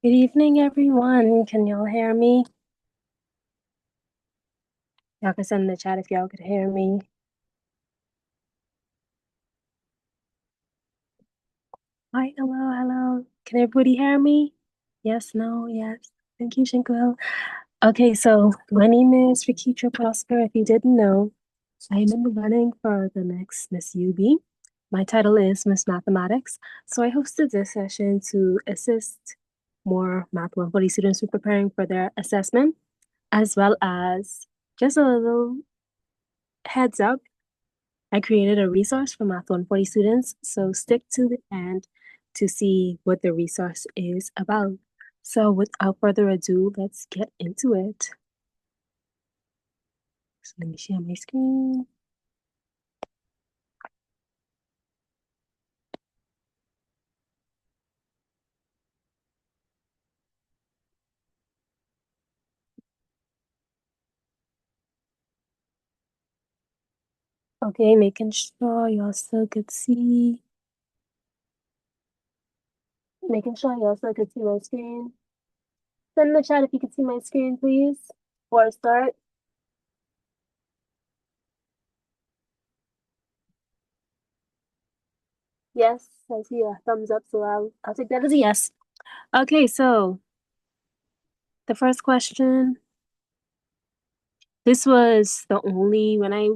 Good evening, everyone. Can y'all hear me? Y'all can send in the chat if y'all could hear me. Hi, hello, hello. Can everybody hear me? Yes, no, yes. Thank you, Shinkwell. Okay, so my name is Rakitra Prosper. If you didn't know, I am in the running for the next Miss UB. My title is Miss Mathematics. So I hosted this session to assist more Math 140 students who are preparing for their assessment, as well as just a little heads up. I created a resource for Math 140 students, so stick to the end to see what the resource is about. So without further ado, let's get into it. So let me share my screen. Okay, making sure y'all still could see. Making sure y'all still could see my screen. Send in the chat if you could see my screen, please, before I start. Yes, I see a thumbs up, so I'll take that as a yes. Okay, so the first question. This was the only, when I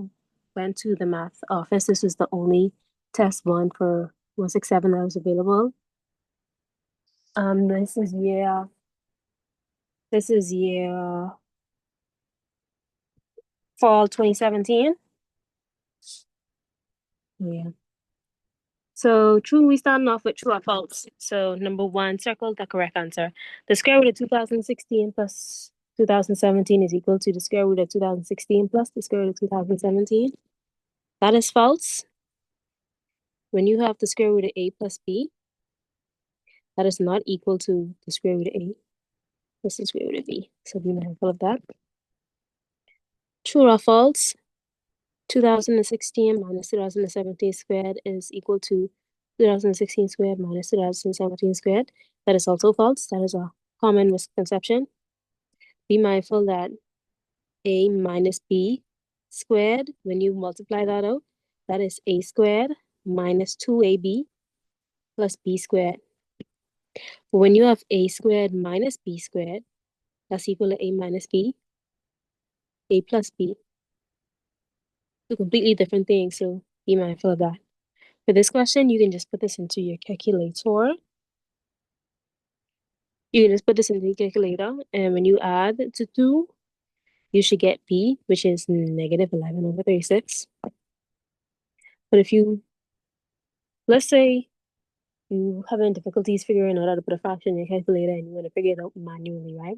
went to the math office, this was the only test one for 167 that was available. This is year fall 2017. Yeah. So true, we starting off with true or false. So number one, circle the correct answer. The square root of 2016 plus 2017 is equal to the square root of 2016 plus the square root of 2017. That is false. When you have the square root of a plus b, that is not equal to the square root of a plus the square root of b. So be mindful of that. True or false? 2016 minus 2017 squared is equal to 2016 squared minus 2017 squared. That is also false. That is a common misconception. Be mindful that a minus b squared, when you multiply that out, that is a squared minus 2ab plus b squared. But when you have a squared minus b squared, that's equal to a minus b, a plus b. Two completely different things, so be mindful of that. For this question, you can just put this into your calculator. You can just put this into your calculator, and when you add to 2, you should get b, which is negative 11 over 36. But if you, let's say you having difficulties figuring out how to put a fraction in your calculator and you want to figure it out manually, right?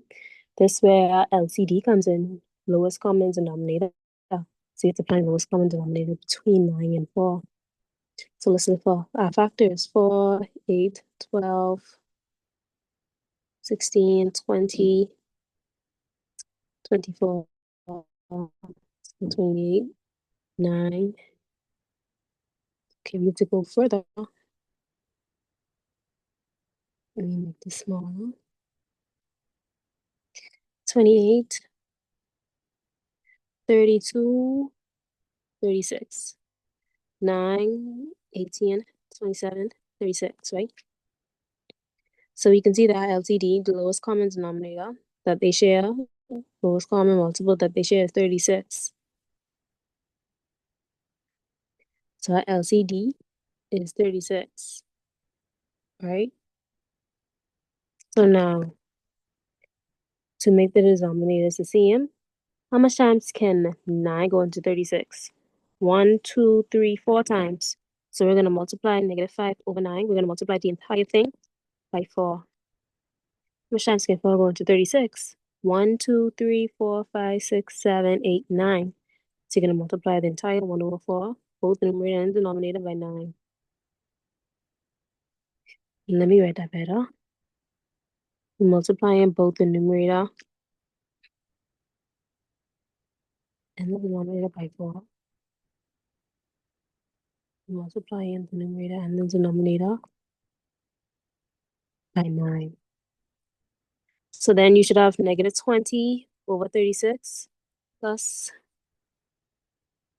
This is where LCD comes in, lowest common denominator. So you have to find lowest common denominator between 9 and 4. So let's look for our factors: 4, 8, 12, 16, 20, 24, 28, 9. Okay, we have to go further. Let me make this smaller. 28, 32, 36, 9, 18, 27, 36, right? So we can see that LCD, the lowest common denominator that they share, lowest common multiple that they share is 36. So our LCD is 36, right? So now, to make the denominators the same, how much times can 9 go into 36? 1, 2, 3, 4 times. So we're going to multiply negative 5 over 9. We're going to multiply the entire thing by 4. How much times can 4 go into 36? 1, 2, 3, 4, 5, 6, 7, 8, 9. So you're going to multiply the entire 1 over 4, both the numerator and denominator, by 9. Let me write that better. Multiplying both the numerator and the denominator by 4. Multiplying the numerator and the denominator by 9. So then you should have negative 20 over 36 plus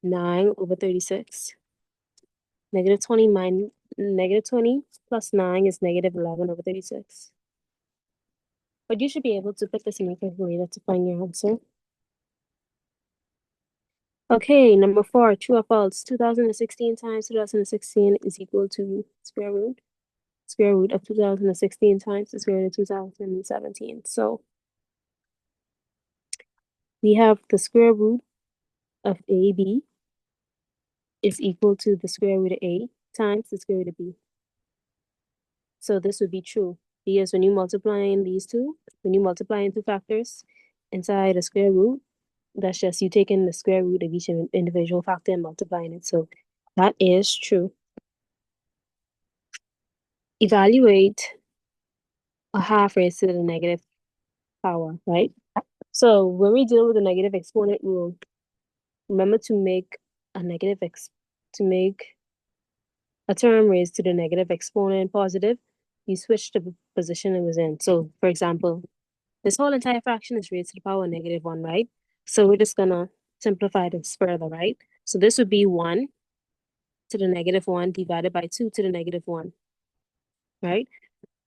9 over 36. Negative 20 plus 9 is negative 11 over 36. But you should be able to put this in your calculator to find your answer. Okay, number 4, true or false? 2016 times 2016 is equal to square root. Square root of 2016 times the square root of 2017. So we have the square root of AB is equal to the square root of A times the square root of B. So this would be true because when you multiply in these two, when you multiply in two factors inside a square root, that's just you taking the square root of each individual factor and multiplying it. So that is true. Evaluate a half raised to the negative power, right? So when we deal with the negative exponent rule, remember to make to make a term raised to the negative exponent positive, you switch the position it was in. So for example, this whole entire fraction is raised to the power of -1, right? So we're just gonna simplify this further, right? So this would be 1 to the -1 divided by 2 to the -1, right?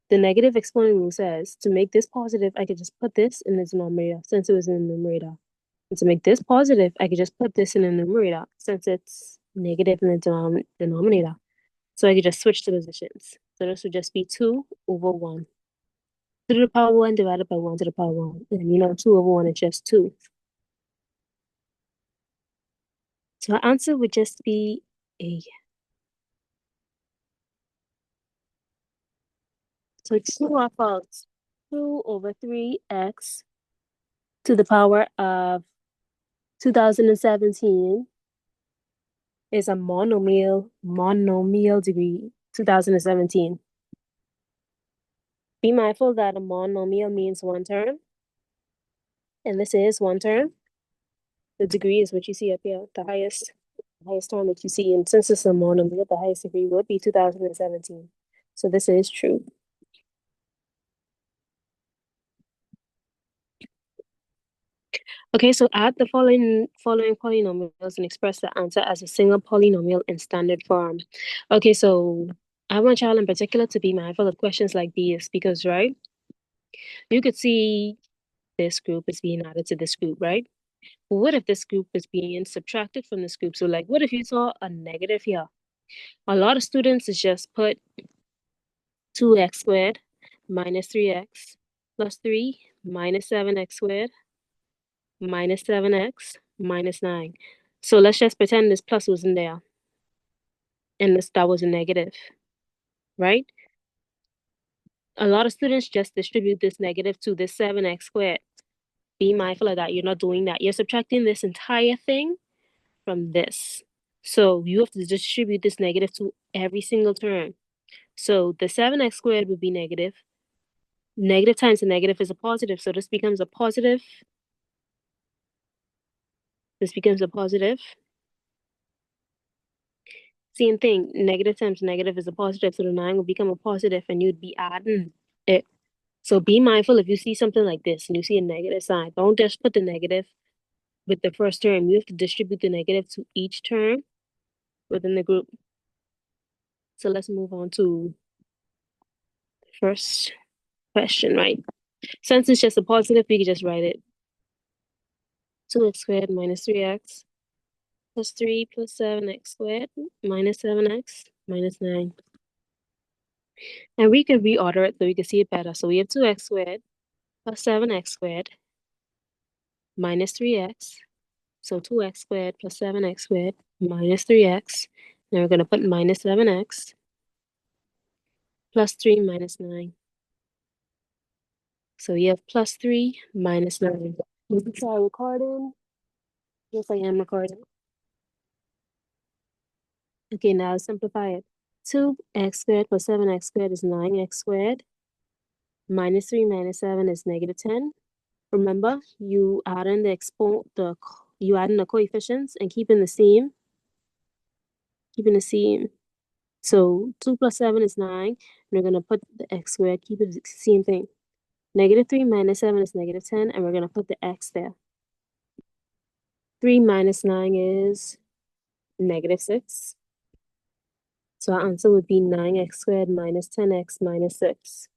The negative exponent rule says to make this positive, I could just put this in the denominator since it was in the numerator. And to make this positive, I could just put this in the numerator since it's negative in the denominator. So I could just switch the positions. So this would just be 2 over 1. 2 to the power 1 divided by 1 to the power 1. And 2 over 1 is just 2. So our answer would just be A. So true or false? 2 over 3x to the power of 2017 is a monomial degree, 2017. Be mindful that a monomial means one term, and this is one term. The degree is what you see up here, the highest term that you see. And since it's a monomial, the highest degree would be 2017. So this is true. Okay, so add the following polynomials and express the answer as a single polynomial in standard form. Okay, so I want y'all in particular to be mindful of questions like these because, right, you could see this group is being added to this group, right? But what if this group is being subtracted from this group? So like, what if you saw a negative here? A lot of students is just put 2x squared minus 3x plus 3 minus 7x squared minus 7x minus 9. So let's just pretend this plus was in there and that was a negative, right? A lot of students just distribute this negative to this 7x squared. Be mindful of that. You're not doing that. You're subtracting this entire thing from this. So you have to distribute this negative to every single term. So the 7x squared would be negative. Negative times a negative is a positive. So this becomes a positive. This becomes a positive. Same thing. Negative times negative is a positive. So the 9 will become a positive and you'd be adding it. So be mindful if you see something like this and you see a negative sign. Don't just put the negative with the first term. You have to distribute the negative to each term within the group. So let's move on to the first question, right? Since it's just a positive, we can just write it. 2x squared minus 3x plus 3 plus 7x squared minus 7x minus 9. And we can reorder it so we can see it better. So we have 2x squared plus 7x squared minus 3x. So 2x squared plus 7x squared minus 3x. Now we're going to put minus 7x plus 3 minus 9. So you have plus 3 minus 9. We can start recording. Yes, I am recording. Okay, now simplify it. 2x squared plus 7x squared is 9x squared. Minus 3 minus 7 is negative 10. Remember, you add in you add in the coefficients and keeping the same. So 2 plus 7 is 9. And we're going to put the x squared, keep it the same thing. Negative 3 minus 7 is negative 10, and we're going to put the x there. 3 minus 9 is negative 6. So our answer would be 9x squared minus 10x minus 6.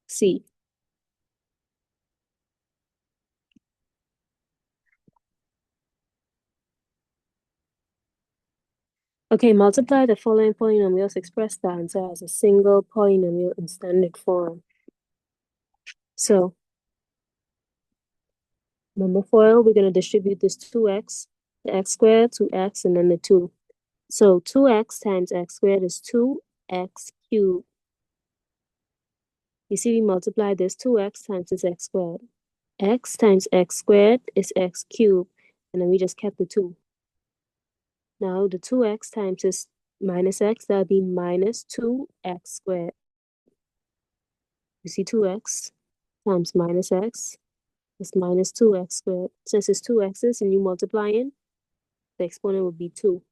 C. Okay, multiply the following polynomials, express the answer as a single polynomial in standard form. So, number 4, we're going to distribute this 2x, the x squared, 2x, and then the 2. So 2x times x squared is 2x cubed. You see, we multiply this 2x times this x squared. X times x squared is x cubed, and then we just kept the 2. Now the 2x times this minus x, that'll be minus 2x squared. You see 2x times minus x is minus 2x squared. Since it's 2x's and you multiplying, the exponent would be 2.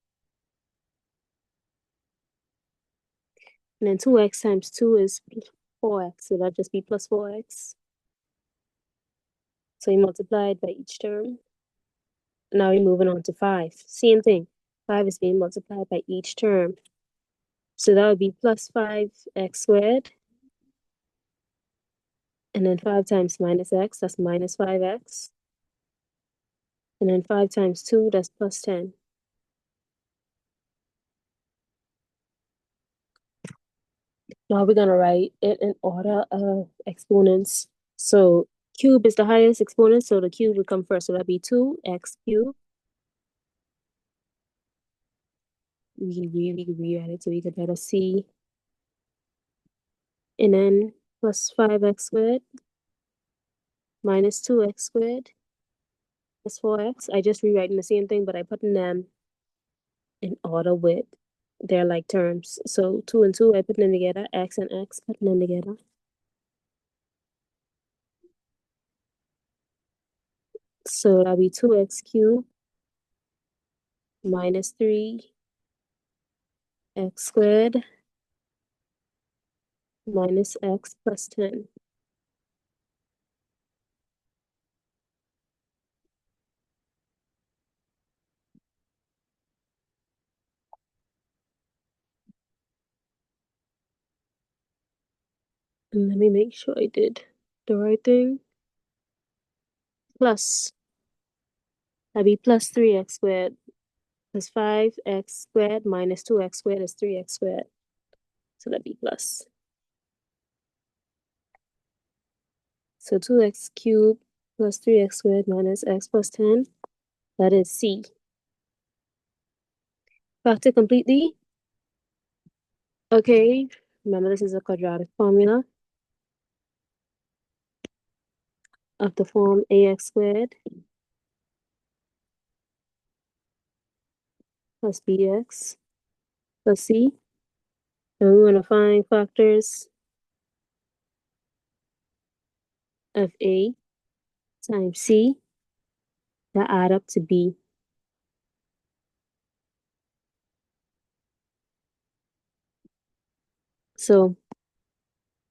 And then 2x times 2 is 4x, so that'll just be plus 4x. So you multiply it by each term. Now we're moving on to 5. Same thing. 5 is being multiplied by each term. So that would be plus 5x squared. And then 5 times minus x, that's minus 5x. And then 5 times 2, that's plus 10. Now we're going to write it in order of exponents. So cube is the highest exponent, so the cube would come first. So that'd be 2x cubed. We rewrite it so we could better see. And then plus 5x squared minus 2x squared plus 4x. I just rewriting the same thing, but I put them in order with their like terms. So 2 and 2, I put them together. X and x, putting them together. So that'll be 2x cubed minus 3x squared minus x plus 10. And let me make sure I did the right thing. Plus, that'd be plus 3x squared plus 5x squared minus 2x squared is 3x squared. So that'd be plus. So 2x cubed plus 3x squared minus x plus 10, that is C. Factor completely. Okay, remember this is a quadratic formula of the form ax squared plus bx plus c. And we want to find factors of a times c that add up to b. So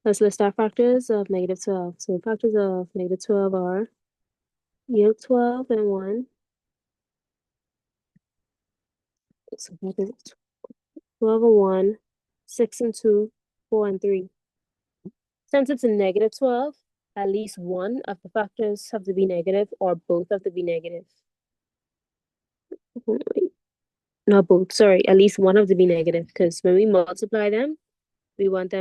let's list our factors of negative 12. So factors of negative 12 are yield 12 and 1. So factors of 12 and 1, 6 and 2, 4 and 3. Since it's a negative 12, at least one of the factors have to be negative or both have to be negative. Wait, not both, sorry, at least one have to be negative because when we multiply them, we want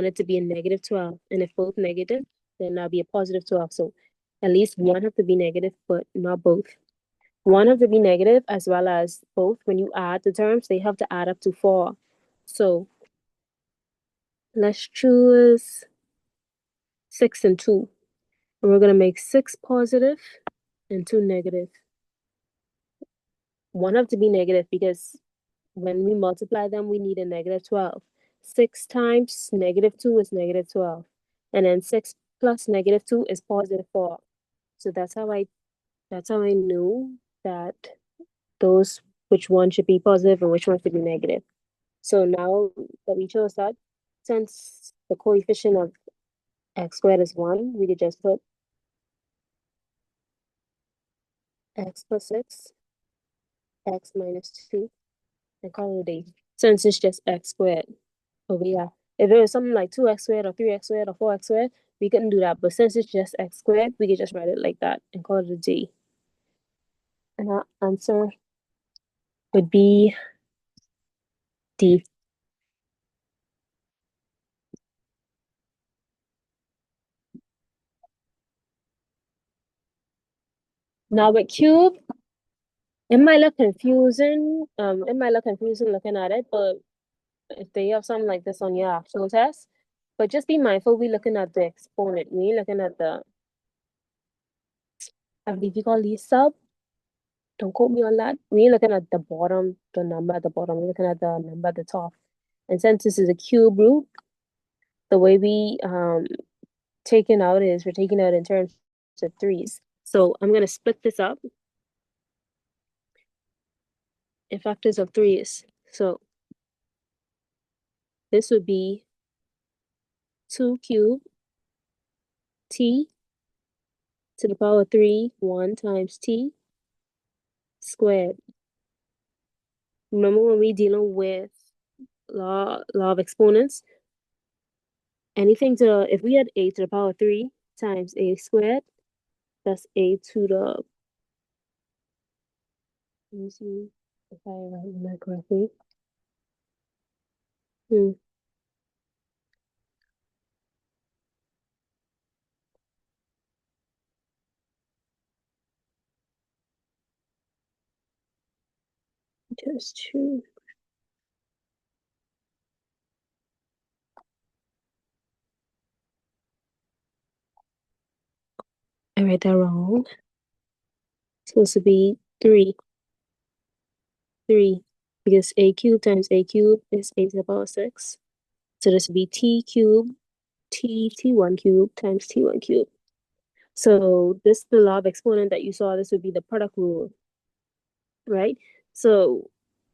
it to be a negative 12. And if both negative, then that'll be a positive 12. So at least one have to be negative, but not both. One have to be negative as well as both. When you add the terms, they have to add up to 4. So let's choose 6 and 2. And we're going to make 6 positive and 2 negative. One have to be negative because when we multiply them, we need a negative 12. 6 times negative 2 is negative 12. And then 6 plus negative 2 is positive 4. So that's how I knew that which one should be positive and which one should be negative. So now that we chose that, since the coefficient of X squared is 1. We could just put x plus 6, x minus 2, and call it a day. Since it's just x squared over here. If it was something like 2x squared or 3x squared or 4x squared, we couldn't do that. But since it's just x squared, we could just write it like that and call it a day. And our answer would be D. Now with cube, it might look confusing. It might look confusing looking at it, but if they have something like this on your actual test, but just be mindful, we're looking at the exponent. We ain't looking at the, I believe you call these sub. Don't quote me on that. We ain't looking at the bottom, the number at the bottom. We're looking at the number at the top. And since this is a cube root, the way we taking out is we're taking out in terms of threes. So I'm gonna split this up in factors of threes. So this would be 2 cubed t to the power 3, 1 times t squared. Remember when we dealing with law of exponents, anything to, if we had a to the power 3 times a squared, that's a to the, let me see if I write that correctly. Hmm, just two. I read that wrong. It's supposed to be 3, 3, because a cubed times a cubed is a to the power 6. So this would be t cubed, t1 cubed times t1 cubed. So this the law of exponent that you saw. This would be the product rule, right? So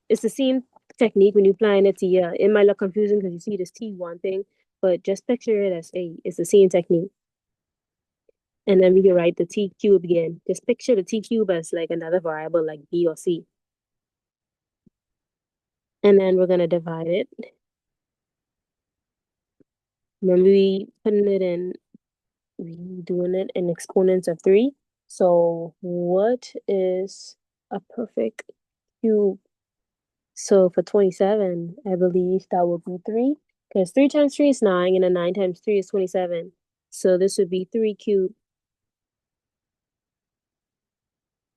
it's the same technique when you're applying it to yeah. It might look confusing because you see this T1 thing, but just picture it as a, it's the same technique. And then we can write the T cube again. Just picture the T cube as like another variable like B or C. And then we're gonna divide it. Remember we putting it in, we doing it in exponents of 3. So what is a perfect cube? So for 27, I believe that would be 3. Because 3 times 3 is 9, and then 9 times 3 is 27. So this would be 3 cubed,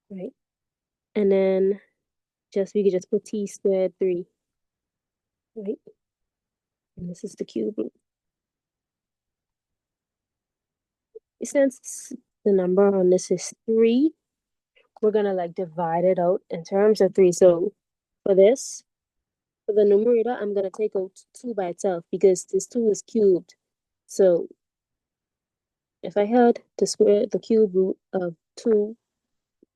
right? And then just we could just put t squared 3, right? And this is the cube root. Since the number on this is 3, we're gonna like divide it out in terms of 3. So for this, for the numerator, I'm gonna take out 2 by itself because this 2 is cubed. So if I had the cube root of 2,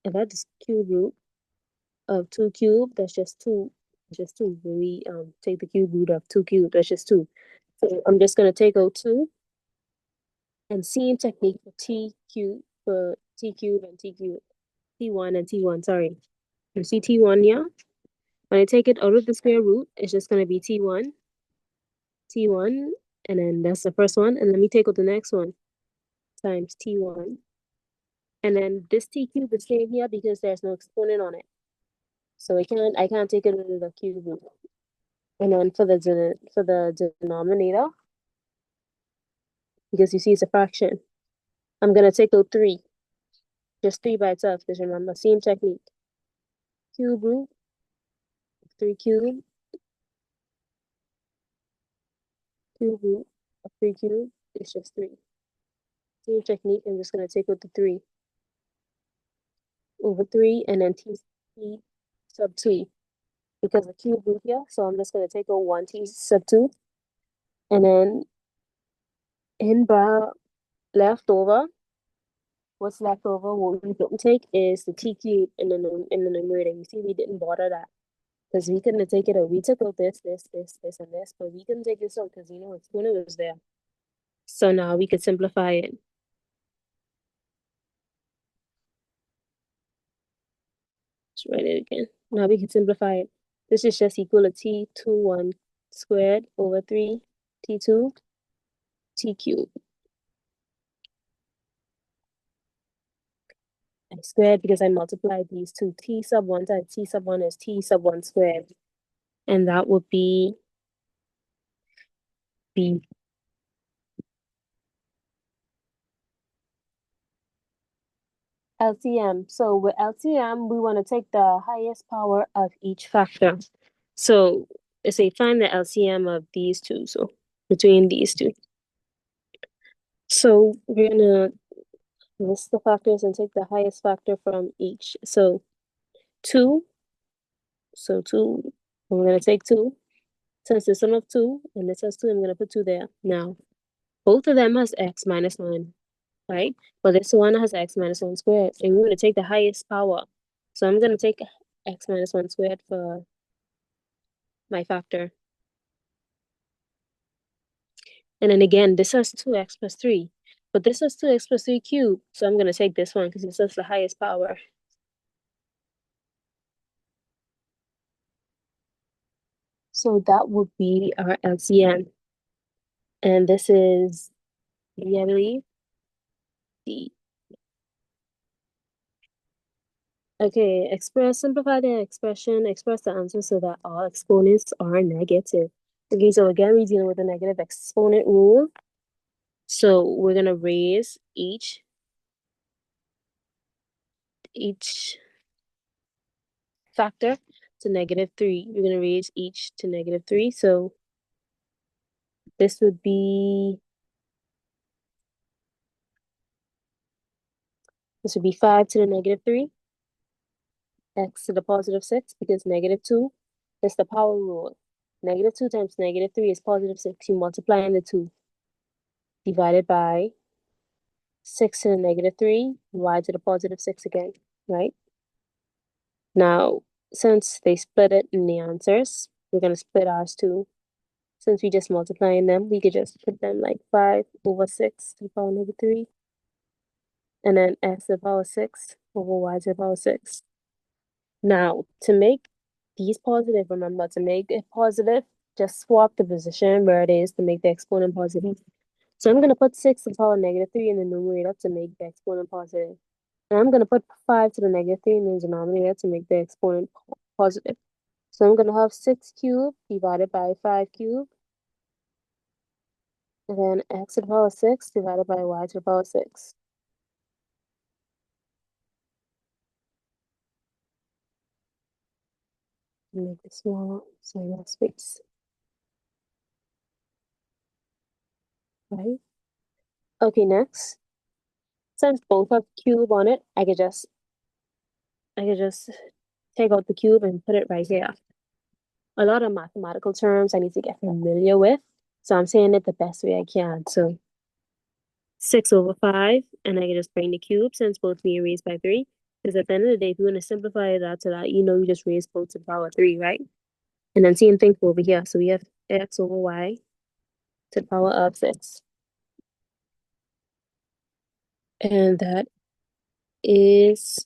if I had this cube root of 2 cubed, that's just 2. Just 2. When we take the cube root of 2 cubed, that's just 2. So I'm just gonna take out 2 and same technique for T cube and T cube. T1 and T1, sorry. You see T1 here? When I take it out of the square root, it's just gonna be T1, T1, and then that's the first one. And let me take out the next one times T1. And then this T cube is staying here because there's no exponent on it. So I can't take it out of the cube root. And then for the denominator, because you see it's a fraction, I'm gonna take out 3, just 3 by itself. Because remember, same technique. Cube root, 3 cube, cube root of 3 cube is just 3. Same technique. I'm just gonna take out the 3 over 3, and then t sub 2 because the cube root here. So I'm just gonna take out 1 t sub 2, and then in bar left over. What's left over, what we don't take is the t cube in the numerator. You see, we didn't bother that because we couldn't take it out. We took out this, and this, but we couldn't take this out because you know exponent was there. So now we could simplify it. Let's write it again. Now we can simplify it. This is just equal to T21 squared over 3 T2 T cubed. I squared because I multiplied these two. T sub 1 times T sub 1 is T sub 1 squared. And that would be B. LCM. So with LCM, we want to take the highest power of each factor. So let's say find the LCM of these two. So between these two. So we're gonna list the factors and take the highest factor from each. So 2. So 2. We're gonna take 2. Since the sum of 2 and this has 2, I'm gonna put 2 there. Now both of them has x minus 1, right? But this one has x minus 1 squared. And we're gonna take the highest power. So I'm gonna take x minus 1 squared for my factor. And then again, this has 2x plus 3. But this has 2x plus 3 cubed. So I'm going to take this one because this is the highest power. So that would be our LCM. And this is D, I believe. D. Okay, simplify the expression, express the answer so that all exponents are negative. Okay, so again, we're dealing with the negative exponent rule. So we're going to raise each factor to -3. We're going to raise each to -3. So this would be 5 to the -3, x to the +6, because -2 is the power rule. -2 times -3 is +6. You multiply in the 2, divided by 6 to the -3, y to the +6 again, right? Now, since they split it in the answers, we're going to split ours too. Since we just multiplying them, we could just put them like 5 over 6 to the power -3, and then x to the power 6 over y to the power 6. Now, to make these positive, remember, to make it positive, just swap the position where it is to make the exponent positive. So I'm going to put 6 to the power -3 in the numerator to make the exponent positive. And I'm going to put 5 to the -3 in the denominator to make the exponent positive. So I'm going to have 6 cubed divided by 5 cubed. And then x to the power 6 divided by y to the power 6. Make it smaller so I have space. Right? Okay, next. Since both have cube on it, I could just take out the cube and put it right here. A lot of mathematical terms I need to get familiar with, so I'm saying it the best way I can. So 6 over 5, and I can just bring the cube since both being raised by 3. Because at the end of the day, if you want to simplify that to that, you just raise both to the power 3, right? And then same thing over here. So we have x over y to the power of 6. And is,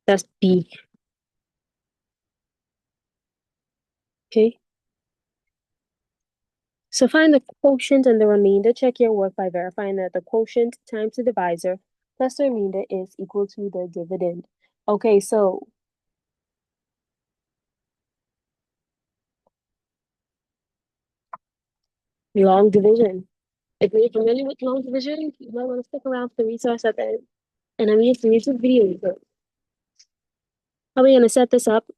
that's B. Okay. So find the quotient and the remainder. Check your work by verifying that the quotient times the divisor plus the remainder is equal to the dividend. Okay, so long division. If you're familiar with long division, you might want to stick around for the resource at the end. And I'm using YouTube videos. So how are we going to set this up?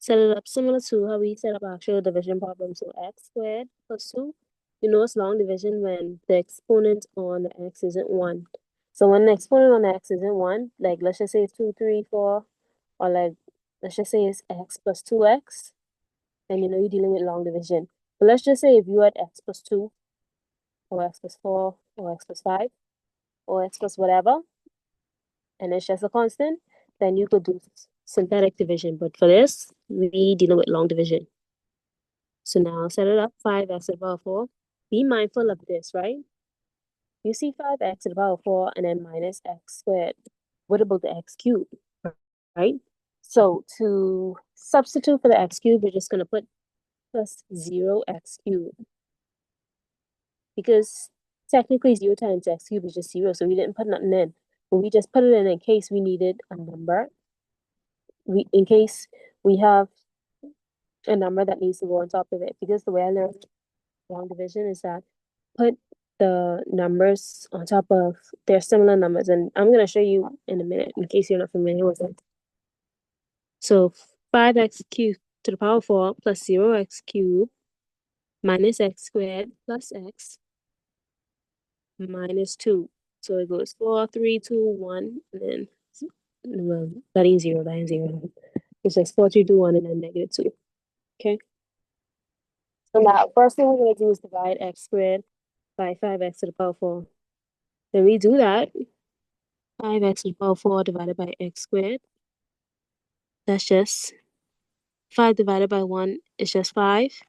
Set it up similar to how we set up actual division problems. So x squared plus 2. You know it's long division when the exponent on the x isn't 1. So when the exponent on the x isn't 1, like let's just say it's 2, 3, 4, or like let's just say it's x plus 2x, then you're dealing with long division. But let's just say if you had x plus 2, or x plus 4, or x plus 5, or x plus whatever, and it's just a constant, then you could do synthetic division. But for this, we dealing with long division. So now set it up, 5x to the power 4. Be mindful of this, right? You see 5x to the power 4 and then minus x squared. What about the x cubed, right? So to substitute for the x cubed, we're just going to put plus 0x cubed. Because technically 0 times x cubed is just 0, so we didn't put nothing in. But we just put it in case we needed a number. In case we have a number that needs to go on top of it. Because the way I learned long division is that put the numbers on top of their similar numbers. And I'm going to show you in a minute in case you're not familiar with it. So 5x cubed to the power 4 plus 0x cubed minus x squared plus x minus 2. So it goes 4, 3, 2, 1, and then, well, that ain't 0, that ain't 0. It's just 4, 3, 2, 1, and then negative 2. Okay? So now, first thing we're going to do is divide x squared by 5x to the power 4. Then we do that. 5x to the power 4 divided by x squared. That's just 5 divided by 1 is just 5.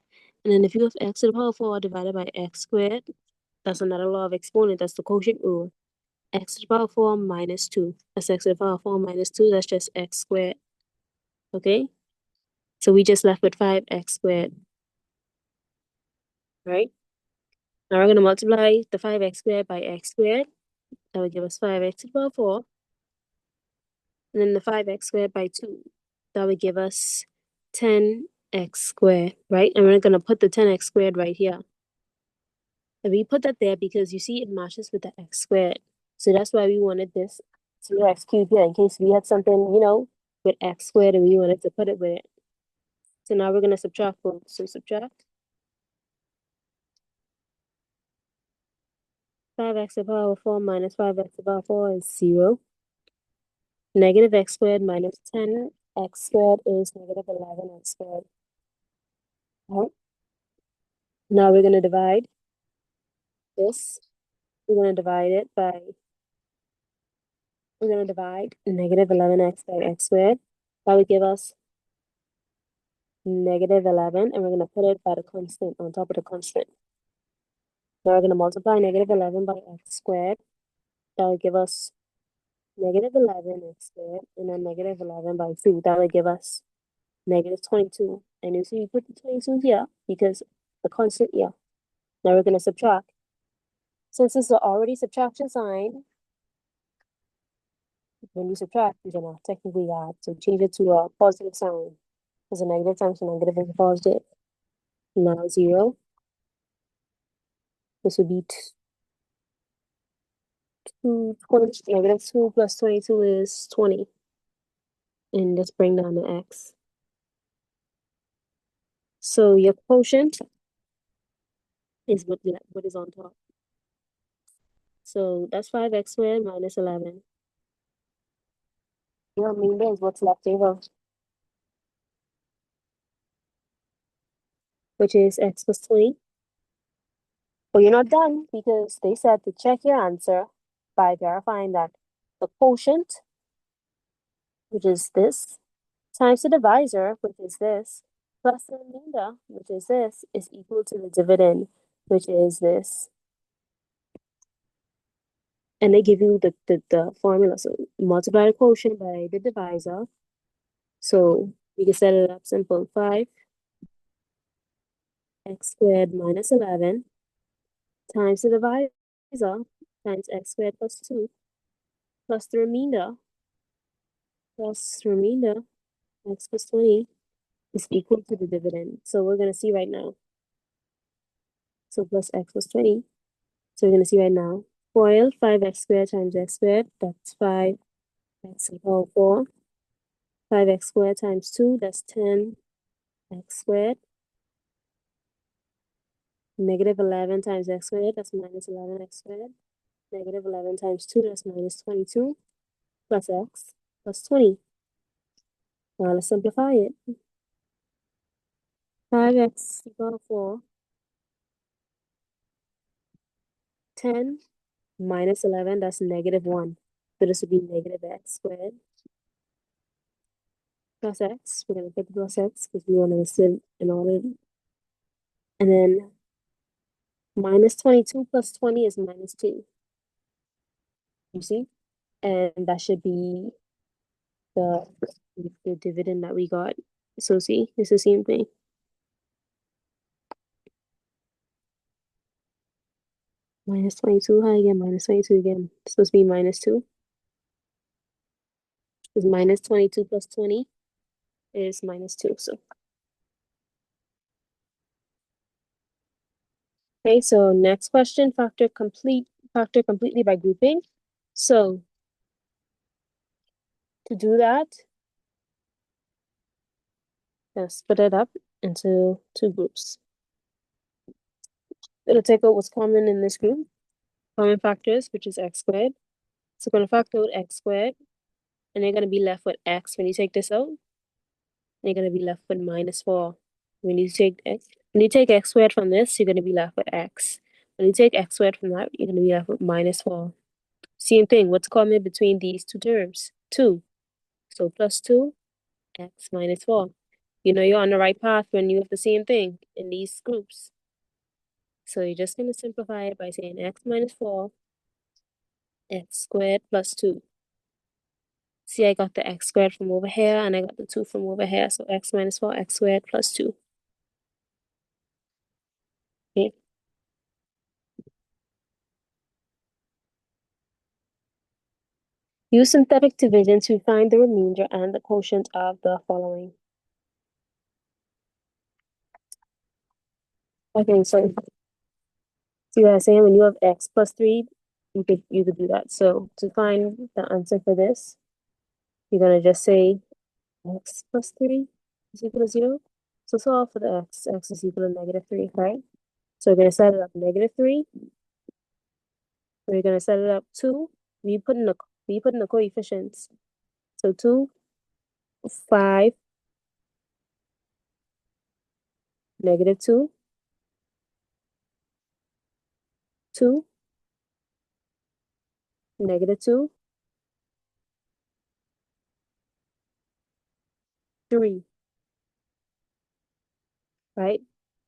And then if you have x to the power 4 divided by x squared, that's another law of exponent. That's the quotient rule. X to the power 4 minus 2. That's x to the power 4 minus 2. That's just x squared. Okay? So we just left with 5x squared. Right? Now we're going to multiply the 5x squared by x squared. That would give us 5x to the power 4. And then the 5x squared by 2. That would give us 10x squared, right? And we're going to put the 10x squared right here. And we put that there because you see it matches with the x squared. So that's why we wanted this 0x cubed here in case we had something, with x squared and we wanted to put it with it. So now we're going to subtract both. So subtract 5x to the power 4 minus 5x to the power 4 is 0. Negative x squared minus 10x squared is negative 11x squared. Right? Now we're going to divide this. We're going to divide negative 11x by x squared. That would give us negative 11, and we're going to put it by the constant on top of the constant. Now we're going to multiply negative 11 by x squared. That would give us negative 11x squared, and then negative 11 by 2. That would give us negative 22. And you see we put the 22 here because the constant here. Now we're going to subtract. Since this is already subtraction sign, when you subtract, you're going to technically add. So change it to a positive sign. Because a negative times a negative is a positive. Now 0. This would be negative 2 plus 22 is 20. And let's bring down the x. So your quotient is what is on top. So that's 5x squared minus 11. Your remainder is what's left over, which is x plus 20. But you're not done because they said to check your answer by verifying that the quotient, which is this, times the divisor, which is this, plus the remainder, which is this, is equal to the dividend, which is this. And they give you the formula. So multiply the quotient by the divisor. So we can set it up simple. 5x squared minus 11 times the divisor times x squared plus 2 plus the remainder x plus 20 is equal to the dividend. So we're going to see right now. So plus x plus 20. So we're going to see right now. FOIL 5x squared times x squared. That's 5x to the power 4. 5x squared times 2. That's 10x squared. Negative 11 times x squared. That's minus 11x squared. Negative 11 times 2. That's minus 22. Plus x plus 20. Now let's simplify it. 5x to the power 4. 10 minus 11, that's negative 1. So this would be negative x squared plus x. We're going to put the plus x because we want to sit in order. And then minus 22 plus 20 is minus 2. You see? And that should be the the dividend that we got. So see, it's the same thing. Minus 22, how again? Minus 22 again. It's supposed to be minus 2. Because minus 22 plus 20 is minus 2. So, okay, so next question, factor completely by grouping. So to do that, let's split it up into two groups. It'll take out what's common in this group, common factors, which is x squared. So we're going to factor out x squared, and you're going to be left with x when you take this out. And you're going to be left with minus 4. When you take x squared from this, you're going to be left with x. When you take x squared from that, you're going to be left with minus 4. Same thing. What's common between these two terms? 2. So plus 2, x minus 4. You know you're on the right path when you have the same thing in these groups. So you're just going to simplify it by saying x minus 4, x squared plus 2. See, I got the x squared from over here, and I got the 2 from over here. So x minus 4, x squared plus 2. Okay. Use synthetic division to find the remainder and the quotient of the following. Okay, so see what I'm saying? When you have x plus 3, you could do that. So to find the answer for this, you're gonna just say x plus 3 is equal to 0. So solve for the x. X is equal to negative 3, right? So we're gonna set it up negative 3. We're gonna set it up 2. We put in the coefficients. So 2, 5, negative 2, 2, negative 2, 3, right?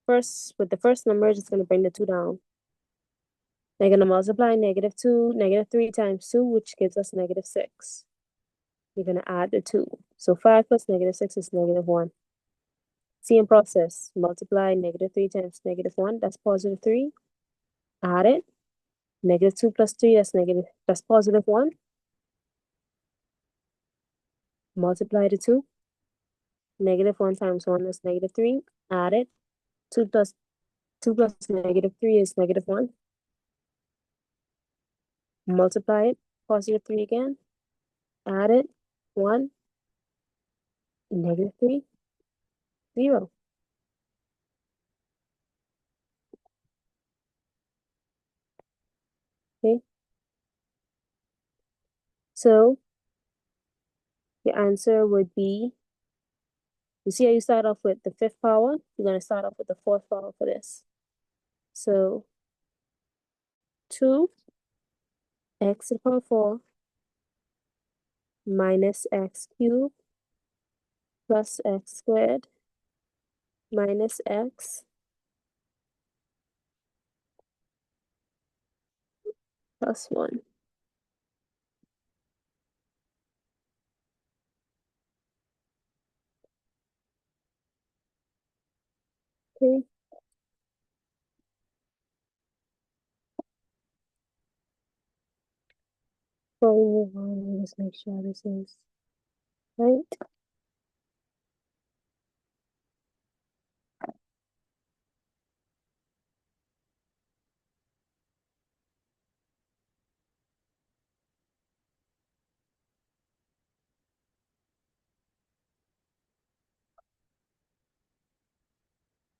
First, with the first number, just gonna bring the 2 down. They're gonna multiply negative 3 times 2, which gives us negative 6. You're gonna add the 2. So 5 plus negative 6 is negative 1. Same process. Multiply negative 3 times negative 1, that's positive 3. Add it. Negative 2 plus 3, that's positive 1. Multiply the 2. Negative 1 times 1 is negative 3. Add it. 2 plus negative 3 is negative 1. Multiply it. Positive 3 again. Add it. 1. Negative 3. 0. Okay. So your answer would be, you see how you start off with the 5th power? You're going to start off with the 4th power for this. So 2 x to the power 4 minus x cubed plus x squared minus x plus 1. Okay. Before we move on, let's make sure this is right.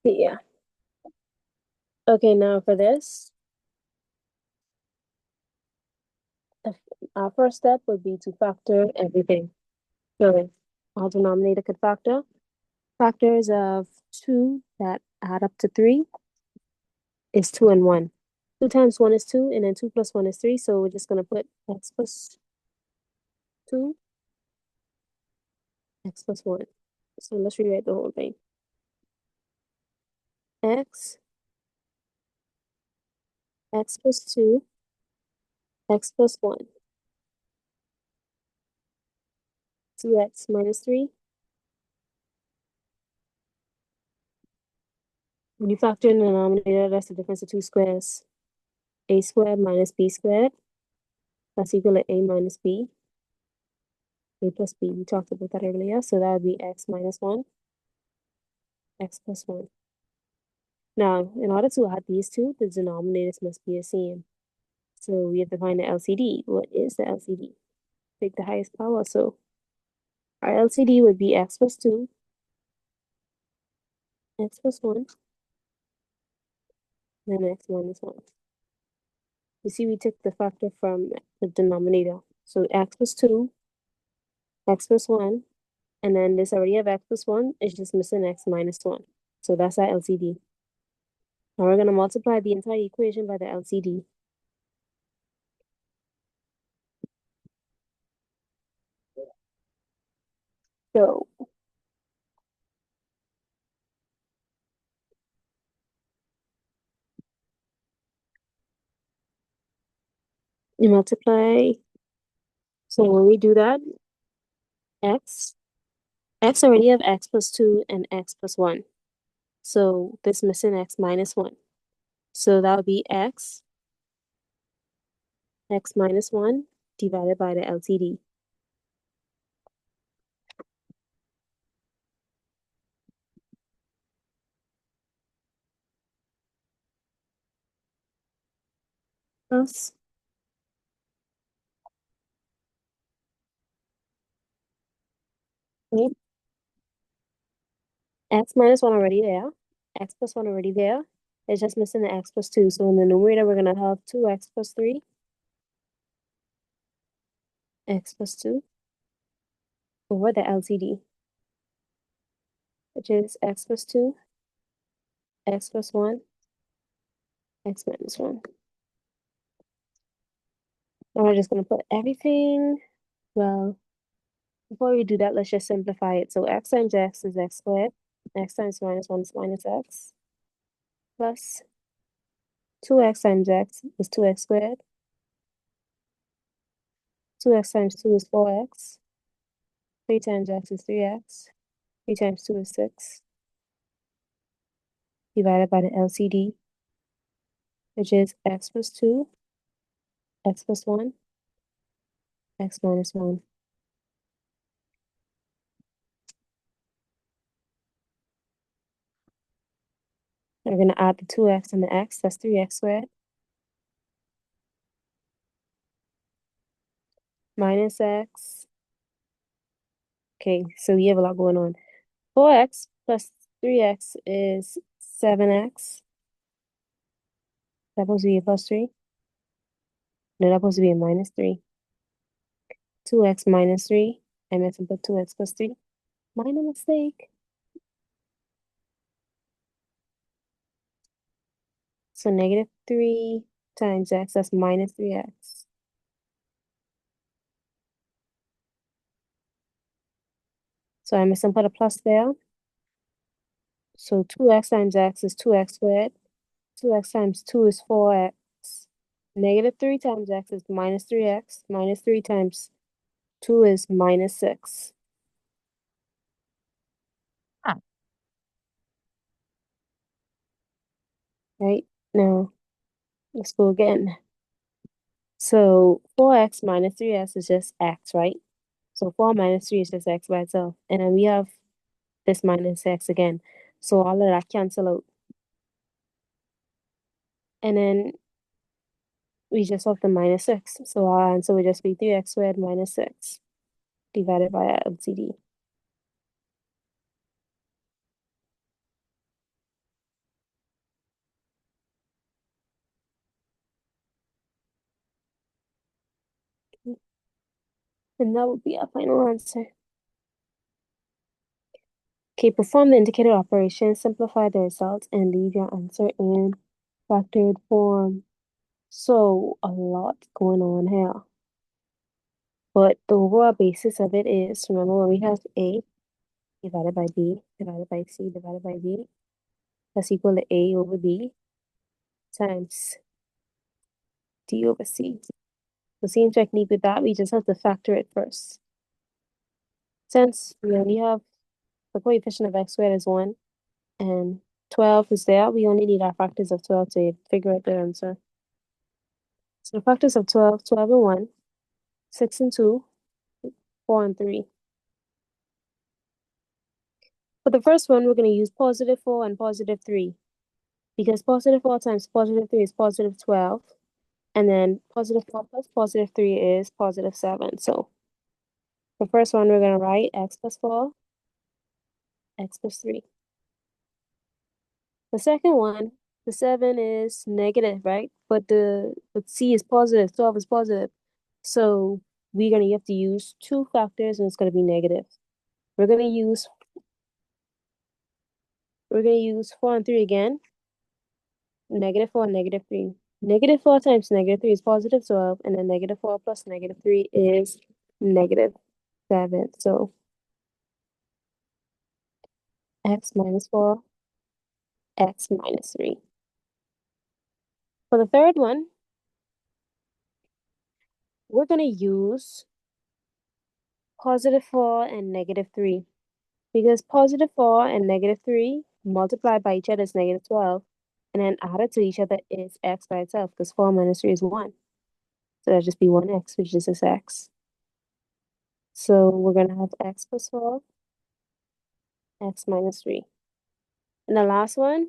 Yeah. Okay, now for this, our first step would be to factor everything. So our denominator could factor. Factors of 2 that add up to 3 is 2 and 1. 2 times 1 is 2, and then 2 plus 1 is 3. So we're just going to put x plus 2, x plus 1. So let's rewrite the whole thing. X x plus 2, x plus 1, 2x minus 3. When you factor in the denominator, that's the difference of two squares. A squared minus b squared, that's equal to a minus b. A plus b, we talked about that earlier, so that would be x minus 1, x plus 1. Now, in order to add these two, the denominators must be the same. So we have to find the LCD. What is the LCD? Take the highest power. So our LCD would be x plus 2, x plus 1, then x minus 1. You see, we took the factor from the denominator. So x plus 2, x plus 1, and then this already have x plus 1, it's just missing x minus 1. So that's our LCD. Now we're going to multiply the entire equation by the LCD. So you multiply. So when we do that, x, x already have x plus 2 and x plus 1. So this missing x minus 1. So that would be x minus 1 divided by the LCD. Plus, right? X minus 1 already there. X plus 1 already there. It's just missing the x plus 2. So in the numerator, we're going to have 2x plus 3, x plus 2, over the LCD, which is x plus 2, x plus 1, x minus 1. And we're just going to put everything, well, before we do that, let's just simplify it. So x times x is x squared. X times minus 1 is minus x. Plus 2x times x is 2x squared. 2x times 2 is 4x. 3 times x is 3x. 3 times 2 is 6. Divided by the LCD, which is x plus 2, x plus 1, x minus 1. We're going to add the 2x and the x. That's 3x squared. Minus x. Okay, so we have a lot going on. 4x plus 3x is 7x. That's supposed to be a plus 3. No, that's supposed to be a minus 3. 2x minus 3. I meant to put 2x plus 3. Minor mistake. So negative 3 times x, that's minus 3x. So I must put a plus there. So 2x times x is 2x squared. 2x times 2 is 4x. Negative 3 times x is minus 3x. Minus 3 times 2 is minus 6. Ah. Right? Now, let's go again. So 4x minus 3x is just x, right? So 4 minus 3 is just x by itself. And then we have this minus x again. So all of that cancel out. And then we just have the minus 6. So our answer would just be 3x squared minus 6 divided by our LCD. And that would be our final answer. Okay, perform the indicated operation, simplify the result, and leave your answer in factored form. So, a lot going on here. But the overall basis of it is, remember when we have A divided by B divided by C divided by D, that's equal to A over B times D over C. The same technique with that, we just have to factor it first. Since we only have the coefficient of x squared is 1 and 12 is there, we only need our factors of 12 to figure out the answer. So the factors of 12, 12 and 1, 6 and 2, 4 and 3. For the first one, we're going to use positive 4 and positive 3 because positive 4 times positive 3 is positive 12. And then positive 4 plus positive 3 is positive 7. So the first one, we're going to write x plus 4, x plus 3. The second one, the 7 is negative, right? But C is positive, 12 is positive. So we're going to have to use two factors and it's going to be negative. We're going to use 4 and 3 again. Negative 4 and negative 3. Negative 4 times negative 3 is positive 12, and then negative 4 plus negative 3 is negative 7. So x minus 4, x minus 3. For the third one, we're going to use positive 4 and negative 3 because positive 4 and negative 3 multiplied by each other is negative 12, and then added to each other is x by itself because 4 minus 3 is 1. So that'll just be 1x, which is this x. So we're going to have x plus 4, x minus 3. And the last one,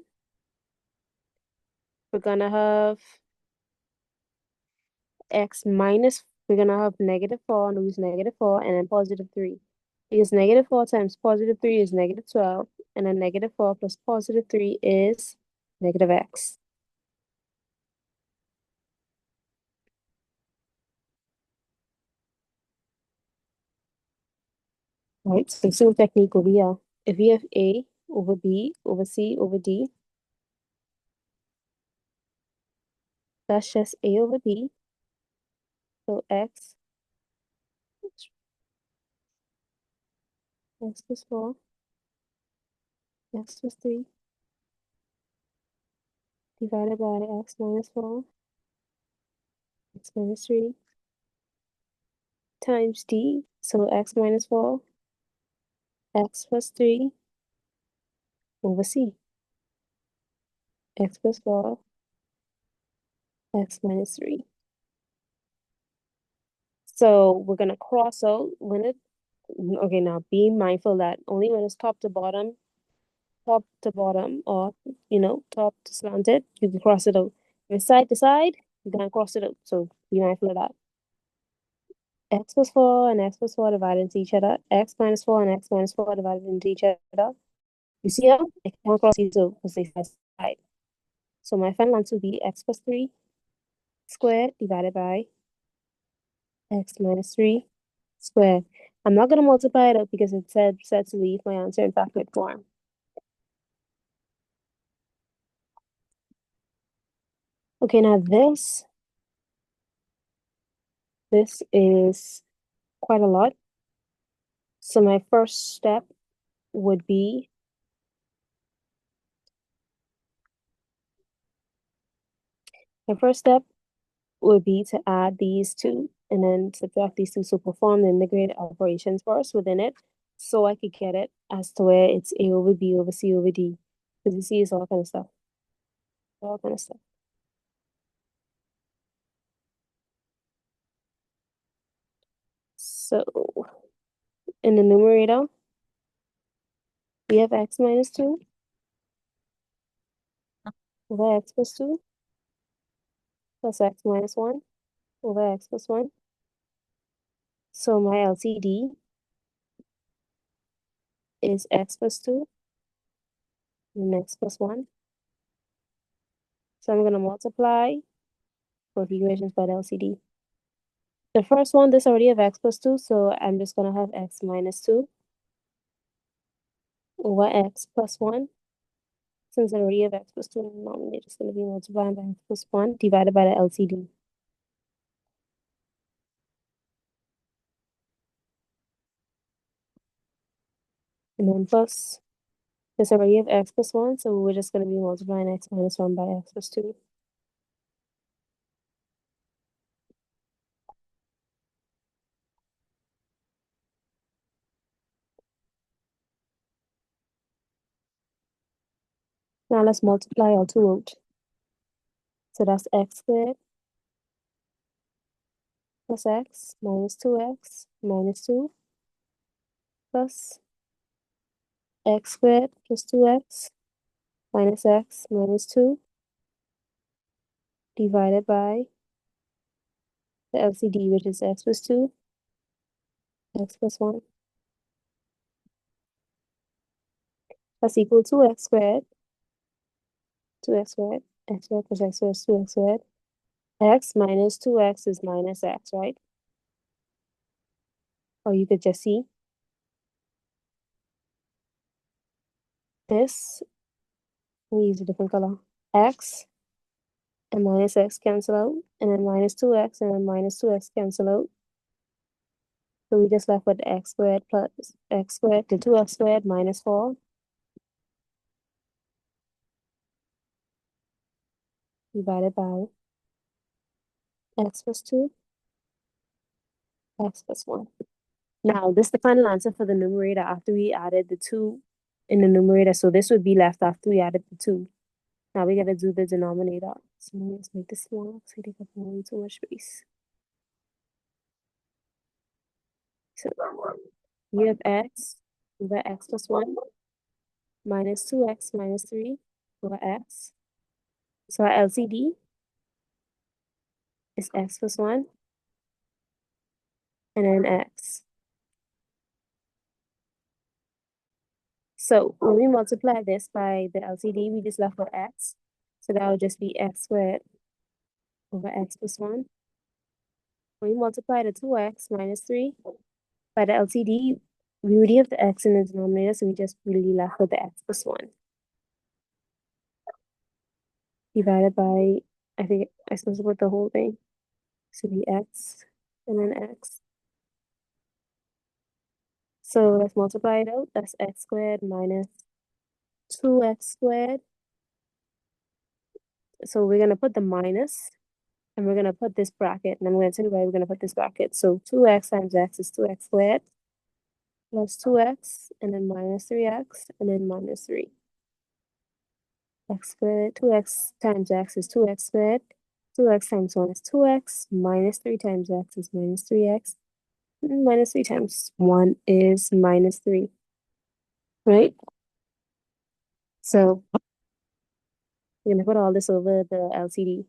we're going to have we're going to have negative 4 and lose negative 4 and then positive 3. Because negative 4 times positive 3 is negative 12, and then negative 4 plus positive 3 is negative x. Right, so the same technique over here. If we have A over B over C over D, that's just A over B. So x plus 4, x plus 3, divided by x minus 4, x minus 3, times D. So x minus 4, x plus 3 over C. X plus 4, x minus 3. So we're going to cross out when it, okay, now be mindful that only when it's top to bottom, or, top to slanted, you can cross it out. If it's side to side, you're going to cross it out. So be mindful of that. X plus 4 and x plus 4 divided into each other. X minus 4 and x minus 4 divided into each other. You see how I can't cross these out because they side. So my final answer will be x plus 3 squared divided by x minus 3 squared. I'm not going to multiply it up because it said to leave my answer in factored form. Okay, now this is quite a lot. So my first step would be to add these two and then subtract these two. So perform the integrated operations first within it so I could get it as to where it's A over B over C over D. Because you see, it's all kind of stuff. All kind of stuff. So in the numerator, we have x minus 2 over x plus 2 plus x minus 1 over x plus 1. So my LCD is x plus 2 and x plus 1. So I'm going to multiply both equations by the LCD. The first one, this already have x plus 2, so I'm just going to have x minus 2 over x plus 1. Since I already have x plus 2 in the denominator, it's going to be multiplied by x plus 1 divided by the LCD. And then plus, this already have x plus 1, so we're just going to be multiplying x minus 1 by x plus 2. Now let's multiply our two out. So that's x squared plus x minus 2x minus 2 plus x squared plus 2x minus x minus 2 divided by the LCD, which is x plus 2, x plus 1. That's equal to x squared, 2x squared, x squared plus x squared is 2x squared. X minus 2x is minus x, right? Or you could just see this. We use a different color. X and minus x cancel out, and then minus 2x and then minus 2x cancel out. So we just left with x squared plus x squared to 2x squared minus 4 divided by x plus 2, x plus 1. Now, this is the final answer for the numerator after we added the 2 in the numerator. So this would be left after we added the 2. Now we got to do the denominator. So let's make this small so we take up way too much space. So you have x over x plus 1 minus 2x minus 3 over x. So our LCD is x plus 1 and then x. So when we multiply this by the LCD, we just left with x. So that would just be x squared over x plus 1. When we multiply the 2x minus 3 by the LCD, we already have the x in the denominator, so we just really left with the x plus 1. Divided by, I think I supposed to put the whole thing. So be x and then x. So let's multiply it out. That's x squared minus 2x squared. So we're going to put the minus and we're going to put this bracket. And I'm going to tell you why we're going to put this bracket. So 2x times x is 2x squared plus 2x and then minus 3x and then minus 3. X squared, 2x times x is 2x squared. 2x times 1 is 2x. Minus 3 times x is minus 3x. Minus 3 times 1 is minus 3. Right? So we're going to put all this over the LCD.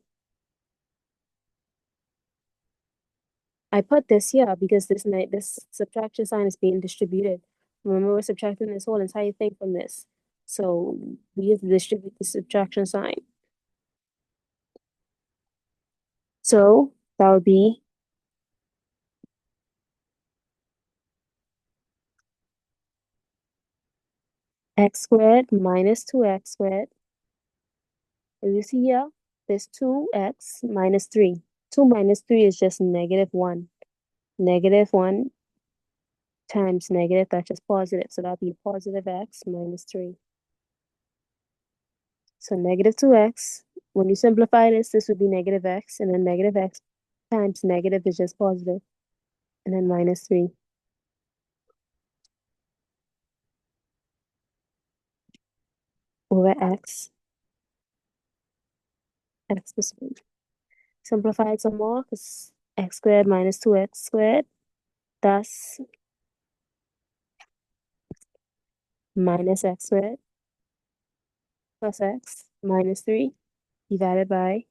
I put this here because this subtraction sign is being distributed. Remember, we're subtracting this whole entire thing from this. So we have to distribute the subtraction sign. So that would be x squared minus 2x squared. As you see here, there's 2x minus 3. 2 minus 3 is just negative 1. Negative 1 times negative, that's just positive. So that'll be positive x minus 3. So negative 2x. When you simplify this would be negative x, and then negative x times negative is just positive, and then minus 3 over x, x plus 1. Simplify it some more, because x squared minus 2x squared, thus minus x squared plus x minus 3 divided by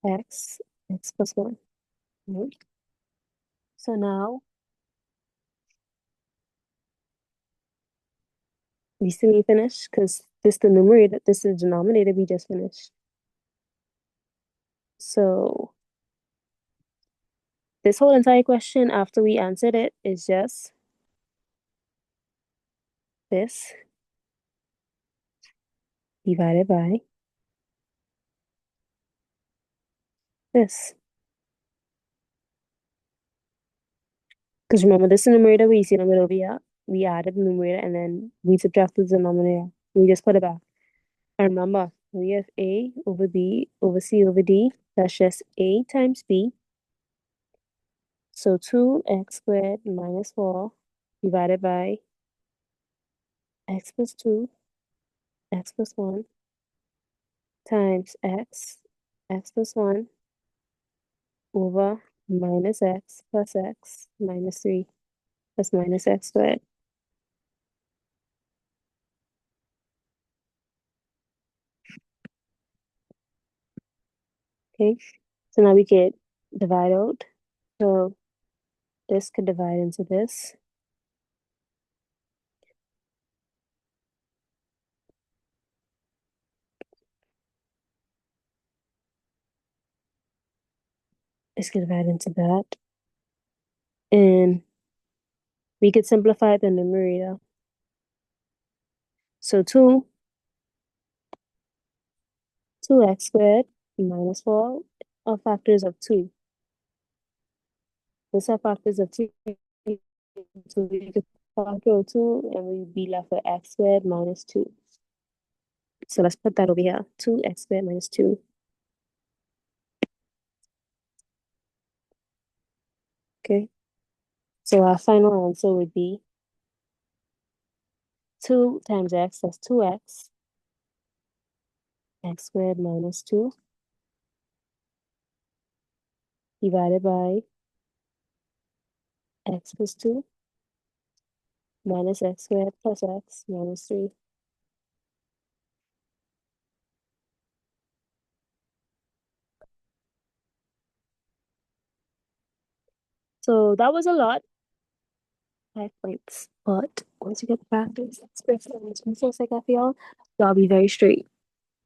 x, x plus 1. Right? So now, we still need to finish, because this is the numerator, this is the denominator we just finished. So this whole entire question, after we answered it, is just this divided by this. Because remember, this is the numerator, we see the numerator over here. We added the numerator and then we subtracted the denominator. We just put it back. And remember, we have A over B over C over D. That's just A times B. So 2x squared minus 4 divided by x plus 2, x plus 1 times x plus 1 over minus x minus 3 plus minus x squared. Okay, so now we get divide out. So this could divide into this. This could divide into that. And we could simplify the numerator. So 2x squared minus 4 are factors of 2. These are factors of 2. So we could factor 2 and we'd be left with x squared minus 2. So let's put that over here. 2x squared minus 2. Okay. So our final answer would be 2 times x, that's 2x, x squared minus 2, divided by x plus 2, minus x squared plus x minus 3. So that was a lot, 5 points. But once you get the practice, especially on this resource like I feel, y'all be very straight.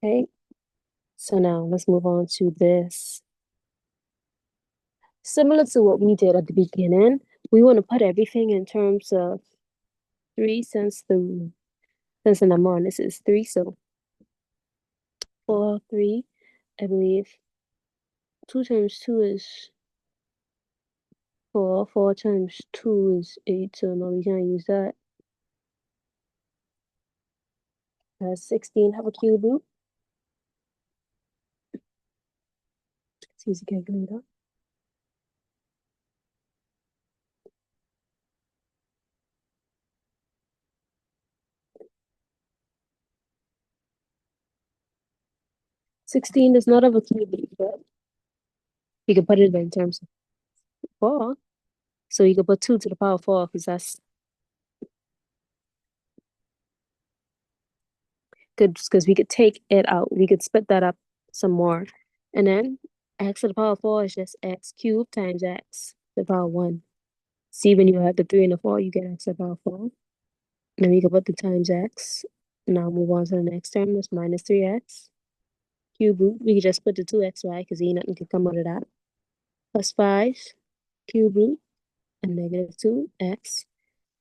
Okay. So now let's move on to this. Similar to what we did at the beginning, we want to put everything in terms of 3 since the number on this is 3. So 4, 3, I believe 2 times 2 is 4. 4 times 2 is 8. So no, we can't use that. 16 have a cube root. Let's use a calculator. 16 does not have a cube root, but you can put it in terms of 4. So you can put 2 to the power 4 because that's good because we could take it out. We could split that up some more. And then x to the power 4 is just x cubed times x to the power 1. See, when you add the 3 and the 4, you get x to the power 4. And then we can put the times x. Now move on to the next term. That's minus 3x. Cube root. We can just put the 2xy because nothing can come out of that. Plus 5 cube root and negative 2x.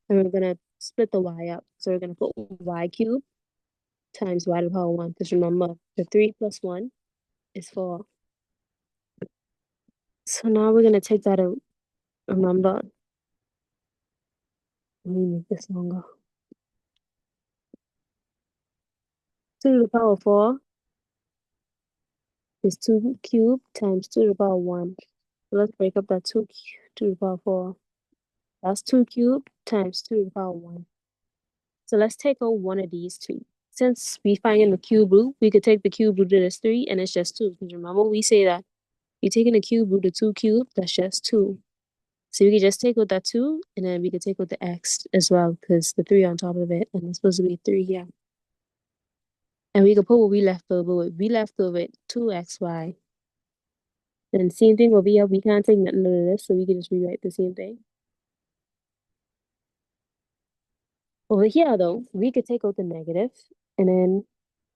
And we're going to split the y up. So we're going to put y cubed times y to the power 1. Because remember, the 3 plus 1 is 4. So now we're going to take that out. Remember, let me make this longer. 2 to the power 4 is 2 cubed times 2 to the power 1. So let's break up that 2 to the power 4. That's 2 cubed times 2 to the power 1. So let's take out one of these two. Since we find in the cube root, we could take the cube root of this 3 and it's just 2. Because remember, we say that you're taking the cube root of 2 cubed, that's just 2. So we could just take out that 2 and then we could take out the x as well because the 3 on top of it and it's supposed to be 3 here. And we could put what we left over with. We left over with 2xy. Then same thing over here. We can't take nothing out of this, so we can just rewrite the same thing. Over here, though, we could take out the negative, and then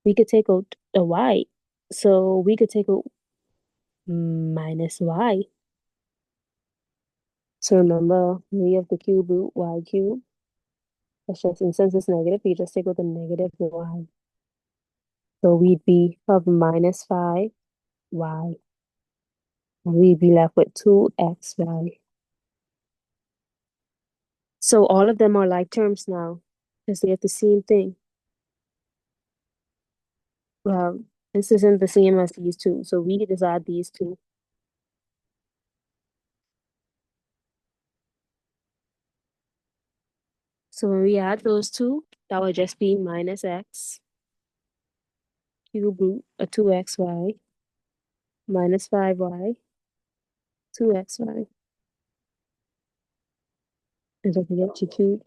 we could take out the y. So we could take out minus y. So remember, we have the cube root y cube. That's just, and since it's negative, we just take out the negative y. So we'd be of minus 5y. And we'd be left with 2xy. So all of them are like terms now, because they have the same thing. Well, this isn't the same as these two, so we just add these two. So when we add those two, that would just be minus x cube root of 2xy minus 5y, 2xy. And don't forget your cube.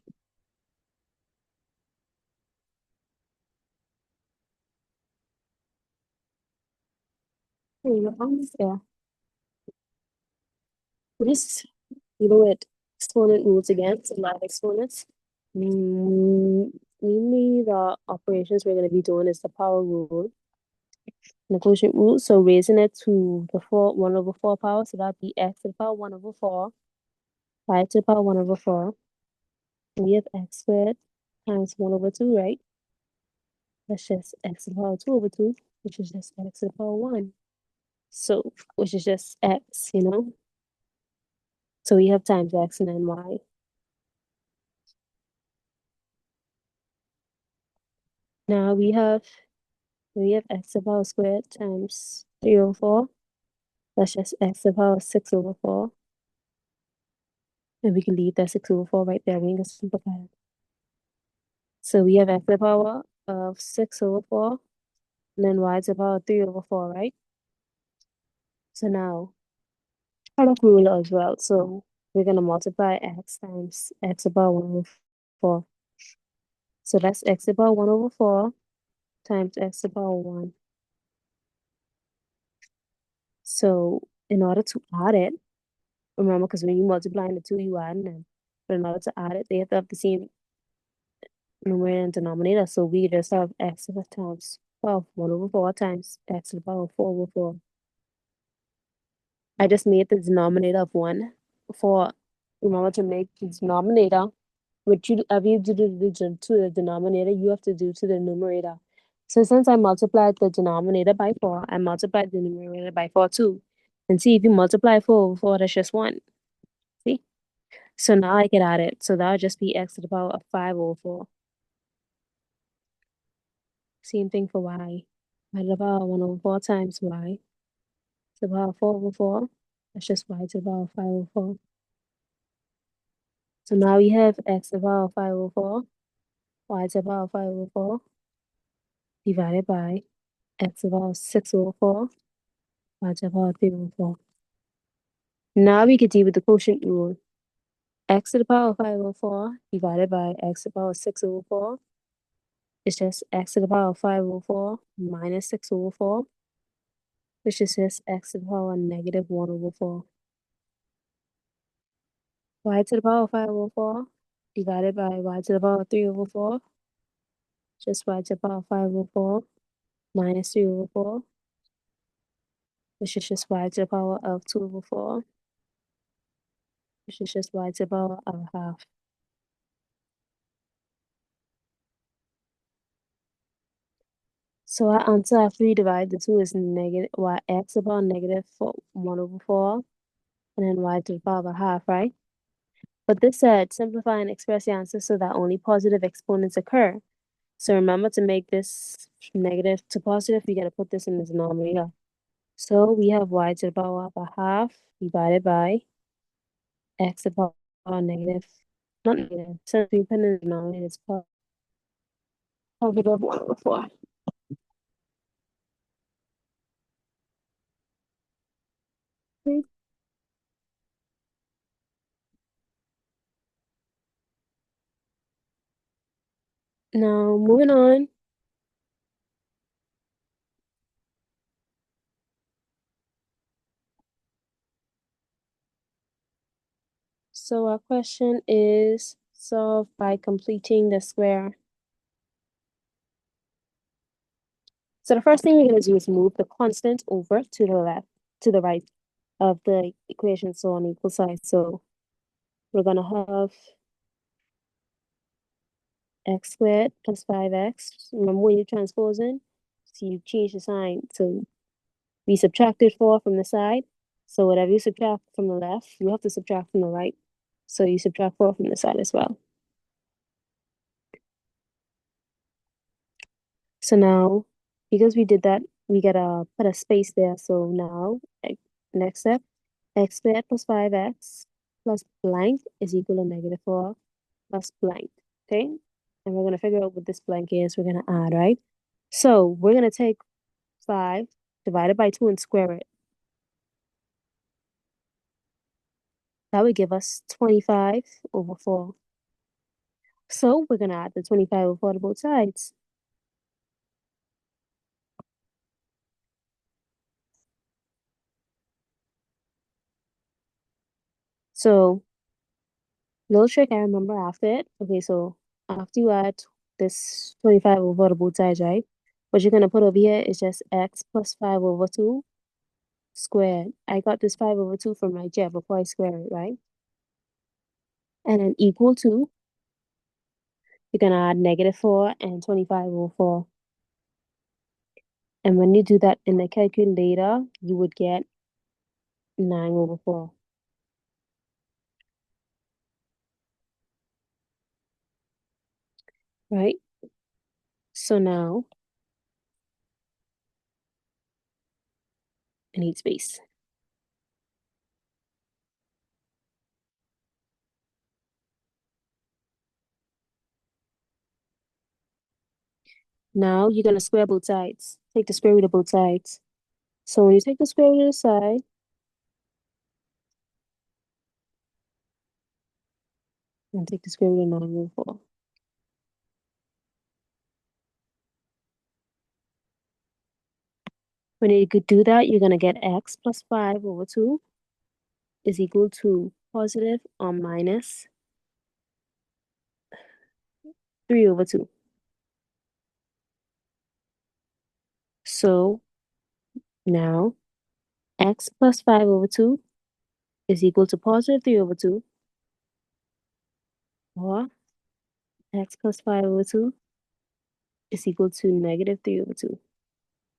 There you go. Yeah. This, with exponent rules again, so live exponents. Mainly the operations we're going to be doing is the power rule, the quotient rule. So raising it to the 1 over 4 power, so that'd be x to the power 1 over 4, 5 to the power 1 over 4. And we have x squared times 1 over 2, right? That's just x to the power 2 over 2, which is just x to the power 1. So, which is just x, you know? So we have times x and then y. Now we have x to the power squared times 3 over 4. That's just x to the power 6 over 4. And we can leave that 6 over 4 right there. We can simplify it. So we have x to the power of 6 over 4. And then y to the power 3 over 4, right? So now, product rule as well. So we're going to multiply x times x to the power 1 over 4. So that's x to the power 1 over 4 times x to the power 1. So in order to add it, remember, because when you multiply the two, you add them. But in order to add it, they have to have the same numerator and denominator. So we just have x to the times 1 over 4 times x to the power 4 over 4. I just made the denominator of 1 for, remember, to make the denominator, what you do, you do to the denominator, you have to do to the numerator. So since I multiplied the denominator by 4, I multiplied the numerator by 4 too. And see, if you multiply 4 over 4, that's just 1. See? So now I can add it. So that would just be x to the power of 5 over 4. Same thing for y. Y to the power 1 over 4 times y to the power 4 over 4. That's just y to the power 5 over 4. So now we have x to the power 5 over 4, y to the power 5 over 4, divided by x to the power 6 over 4, y to the power 3 over 4. Now we can deal with the quotient rule. X to the power 5 over 4 divided by x to the power 6 over 4 is just x to the power 5 over 4 minus 6 over 4, which is just x to the power negative 1 over 4. Y to the power 5 over 4 divided by y to the power 3 over 4, just y to the power 5 over 4 minus 3 over 4, which is just y to the power of 2 over 4, which is just y to the power of half. So our answer after we divide the two is negative y x about negative 1 over 4, and then y to the power of a half, right? But this said, simplify and express the answer so that only positive exponents occur. So remember, to make this negative to positive, we got to put this in the denominator. So we have y to the power of a half divided by x to the power negative, not negative, since we put in the denominator, it's positive 1 over 4. Okay. Now, moving on. So our question is solve by completing the square. So the first thing we're going to do is move the constant over to the left, to the right of the equation, so on equal sides. So we're going to have x squared plus 5x. Remember, when you're transposing, so you change the sign. So we subtracted 4 from the side. So whatever you subtract from the left, you have to subtract from the right. So you subtract 4 from the side as well. So now, because we did that, we gotta put a space there. So now, next step, x squared plus 5x plus blank is equal to negative 4 plus blank, okay? And we're gonna figure out what this blank is. We're gonna add, right? So we're gonna take 5 divided by 2 and square it. That would give us 25 over 4. So we're going to add the 25 over 4 to both sides. So, little trick I remember after it. Okay, so after you add this 25 over 4 to both sides, right? What you're going to put over here is just x plus 5 over 2 squared. I got this 5 over 2 from right here before I square it, right? And then equal to, you're going to add -4 and 25 over 4. And when you do that in the calculator, you would get 9 over 4, right? So now, I need space. Now you're going to square both sides. Take the square root of both sides. So when you take the square root of the side, and take the square root of 9 over 4. When you could do that, you're going to get x plus 5 over 2 is equal to positive or minus 3 over 2. So now x plus 5 over 2 is equal to positive 3 over 2, or x plus 5 over 2 is equal to negative 3 over 2.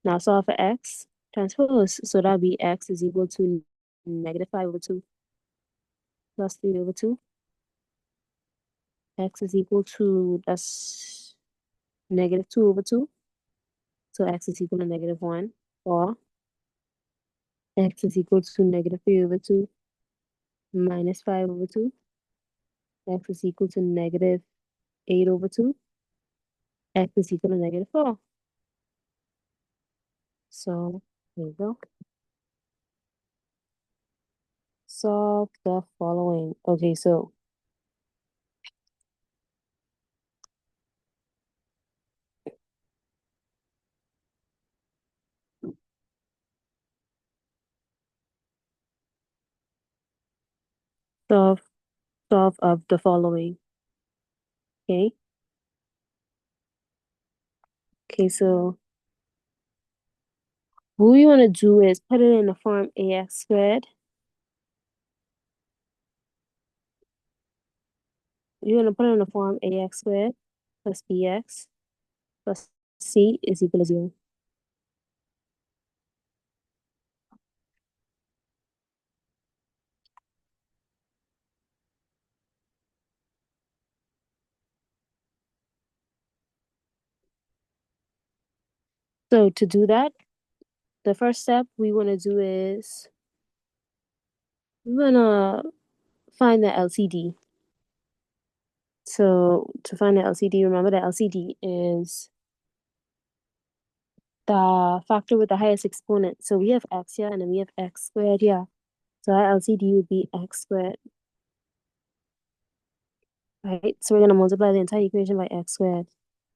Now solve for x, transpose. So that'll be x is equal to negative 5 over 2 plus 3 over 2. X is equal to, that's negative 2 over 2. So x is equal to -1. Or x is equal to negative 3 over 2 minus 5 over 2. X is equal to negative 8 over 2. X is equal to -4. So there you go. Solve the following. Okay, so solve of the following. Okay. Okay, so what we want to do is put it in the form ax squared. You're going to put it in the form ax squared plus bx plus c is equal to 0. So to do that, the first step we want to do is we're going to find the LCD. So to find the LCD, remember the LCD is the factor with the highest exponent. So we have x here, and then we have x squared here. So our LCD would be x squared, right? So we're going to multiply the entire equation by x squared.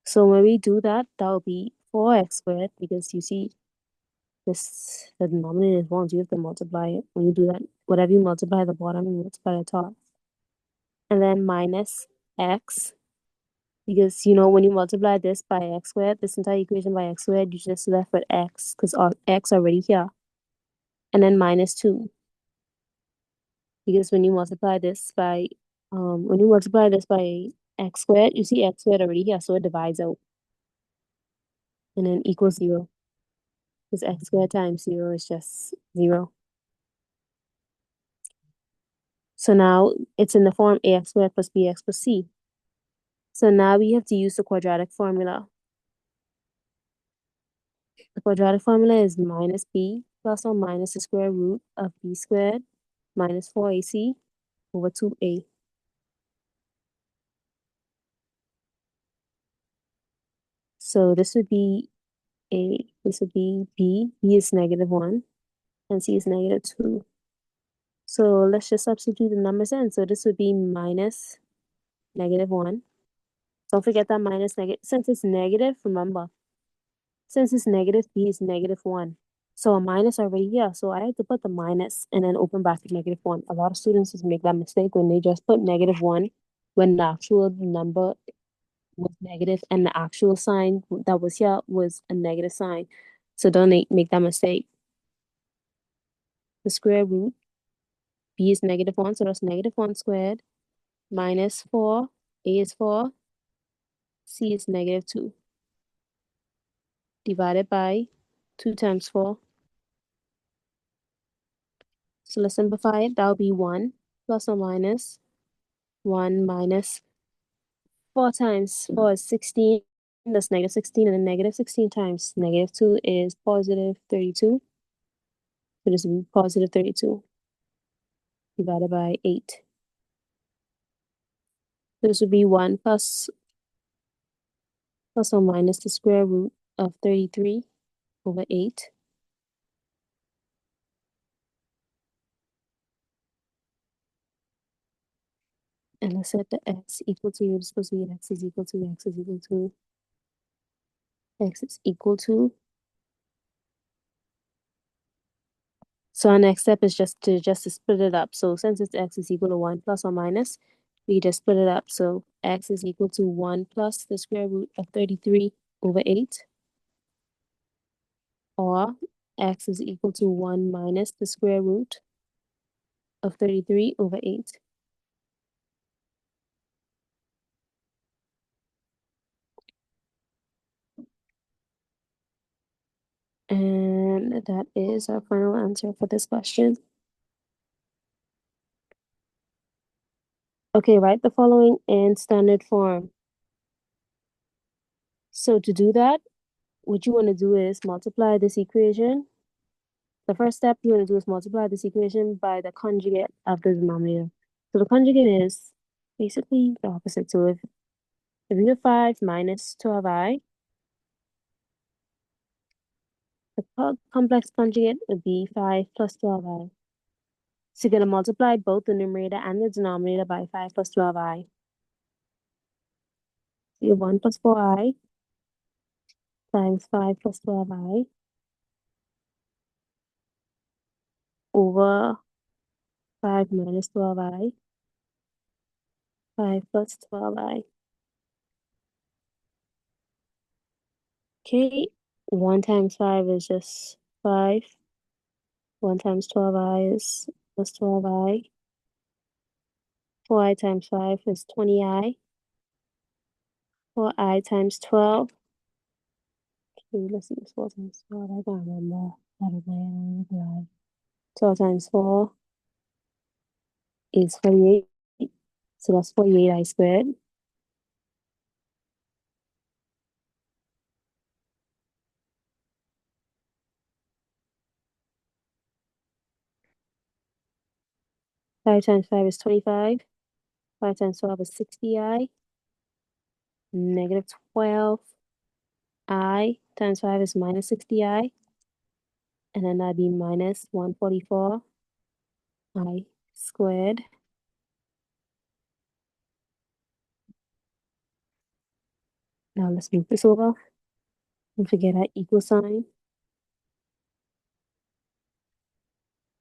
So when we do that, that will be 4x squared, because you see this, the denominator is 1, so you have to multiply it. When you do that, whatever you multiply the bottom, you multiply the top. And then minus x, because when you multiply this by x squared, this entire equation by x squared, you just left with x, because x already here. And then minus 2, because when you multiply this by x squared, you see x squared already here, so it divides out. And then equals 0, because x squared times 0 is just 0. So now it's in the form ax squared plus bx plus c. So now we have to use the quadratic formula. The quadratic formula is minus b plus or minus the square root of b squared minus 4ac over 2a. So this would be A. This would be B. B is -1, and C is -2. So let's just substitute the numbers in. So this would be minus -1. Don't forget that minus negative. Since it's negative, remember, since it's negative, B is -1. So a minus already here. So I have to put the minus and then open bracket -1. A lot of students just make that mistake when they just put -1 when the actual number was negative and the actual sign that was here was a negative sign. So don't make that mistake. The square root, B is -1, so that's -1 squared, minus 4, A is 4, C is -2, divided by 2 times 4. So let's simplify it. That will be 1 plus or minus 1 minus 4 times 4 is 16. That's -16, and then -16 times -2 is positive 32. So this will be positive 32 divided by 8. This would be 1 plus or minus the square root of 33 over 8. And let's set the x equal to, it's supposed to be x is equal to, x is equal to, x is equal to. So our next step is just to split it up. So since it's x is equal to 1 plus or minus, we just split it up. So x is equal to 1 plus the square root of 33 over 8, or x is equal to 1 minus the square root of 33 over 8. And that is our final answer for this question. Okay, write the following in standard form. So to do that, what you want to do is multiply this equation. The first step you want to do is multiply this equation by the conjugate of the denominator. So the conjugate is basically the opposite. So if you have 5 minus 12i, the complex conjugate would be 5 plus 12i. So you're going to multiply both the numerator and the denominator by 5 plus 12i. So you have 1 plus 4i times 5 plus 12i over 5 minus 12i, 5 plus 12i. Okay, 1 times 5 is just 5. 1 times 12i is plus 12i. 4i times 5 is 20i. 4i times 12. Okay, let's see, 4 times 12. I can't remember. Out of my head. 12 times 4 is 48. So that's 48i squared. 5 times 5 is 25. 5 times 12 is 60i. Negative 12i times 5 is minus 60i. And then that'd be minus 144i squared. Now let's move this over. Don't forget our equal sign.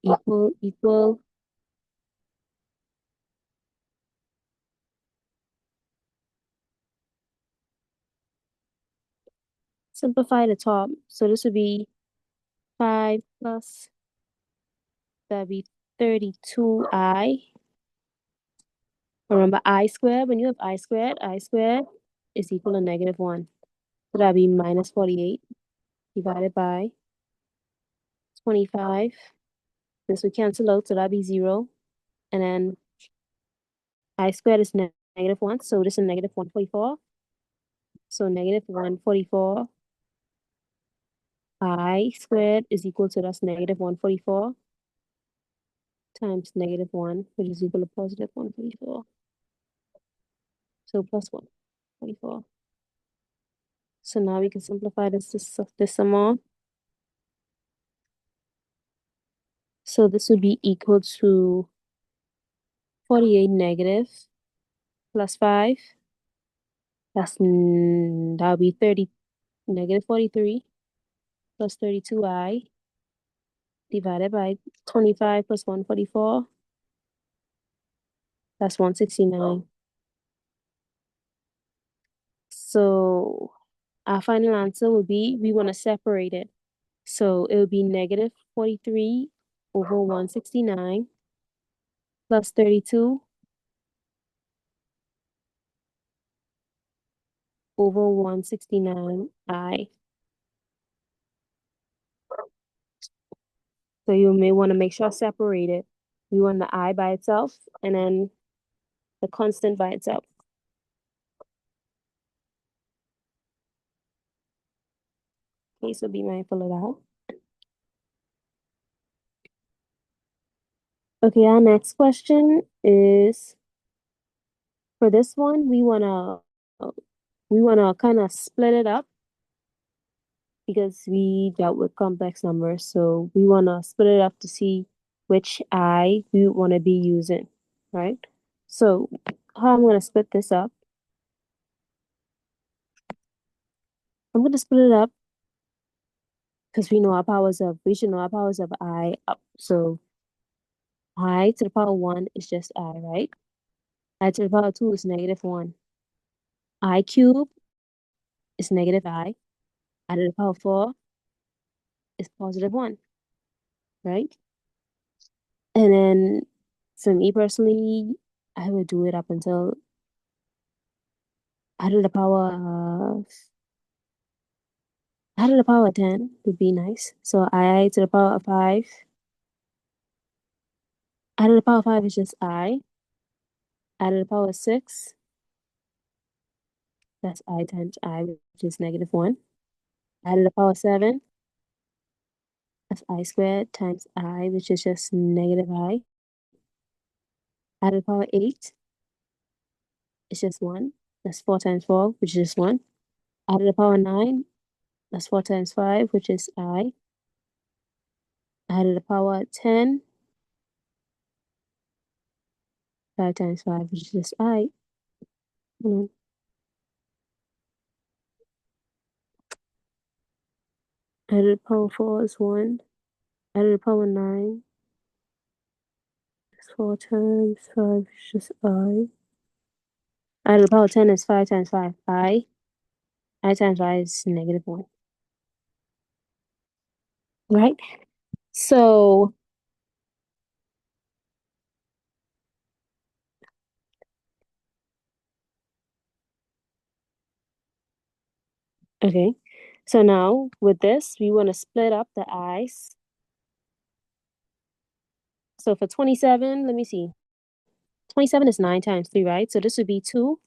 Equal, equal. Simplify the top. So this would be 5 plus, that'd be 32i. Remember I squared, when you have I squared is equal to -1. So that'd be minus 48 divided by 25. This would cancel out, so that'd be 0. And then I squared is -1, so this is -144. So -144 I squared is equal to, that's -144 times -1, which is equal to positive 144. So plus 144. So now we can simplify this some more. So this would be equal to 48 negative plus 5. That would be 30 negative 43 plus 32i divided by 25 plus 144. That's 169. So our final answer would be we want to separate it. So it would be negative 43 over 169 plus 32 over 169i. So you may want to make sure separate it. You want the I by itself and then the constant by itself. Okay, so be mindful of that. Okay, our next question is for this one, we wanna kind of split it up because we dealt with complex numbers. So we wanna split it up to see which I we want to be using, right? So how I'm gonna split this up, I'm gonna split it up because we should know our powers of I up. So I to the power 1 is just I, right? I to the power 2 is negative 1. I cube is negative I to the power 4 is positive 1, right? And then for me personally, I would do it up until I to the power I to the power 10 would be nice. So I to the power of 5. I to the power 5 is just I to the power 6, that's I times I, which is negative 1. I to the power 7, that's I squared times I, which is just negative I to the power 8 is just 1. That's 4 times 4, which is just 1. I to the power 9, that's 4 times 5, which is I to the power 10, 5 times 5, which is just I. Mm. I to the power 4 is 1. I to the power 9 is 4 times 5, which is just I to the power 10 is 5 times 5, I times I is negative 1. Right? So, okay. So now with this, we want to split up the i's. So for 27, let me see. 27 is 9 times 3, right? So this would be 2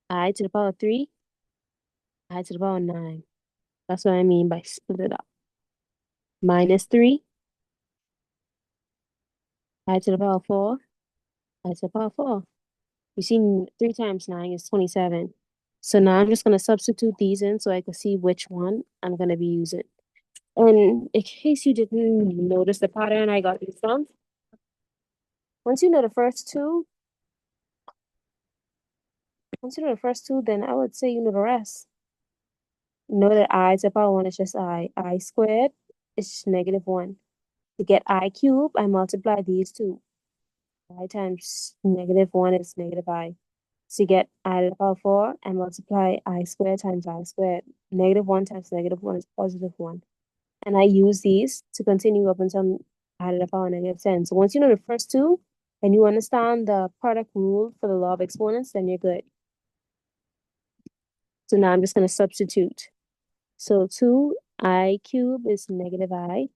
I to the power 3, I to the power 9. That's what I mean by split it up. Minus 3, I to the power 4, I to the power 4. You see, 3 times 9 is 27. So now I'm just going to substitute these in so I can see which one I'm going to be using. And in case you didn't notice the pattern I got these from, once you know the first two, then I would say you know the rest. Know that I to the power 1 is just I. I squared is just negative 1. To get I cubed, I multiply these two. I times negative 1 is negative I. To get I to the power 4, I multiply I squared times I squared. Negative 1 times negative 1 is positive 1. And I use these to continue up until I to the power negative 10. So once you know the first two, and you understand the product rule for the law of exponents, then you're good. So now I'm just going to substitute. So 2I cubed is negative I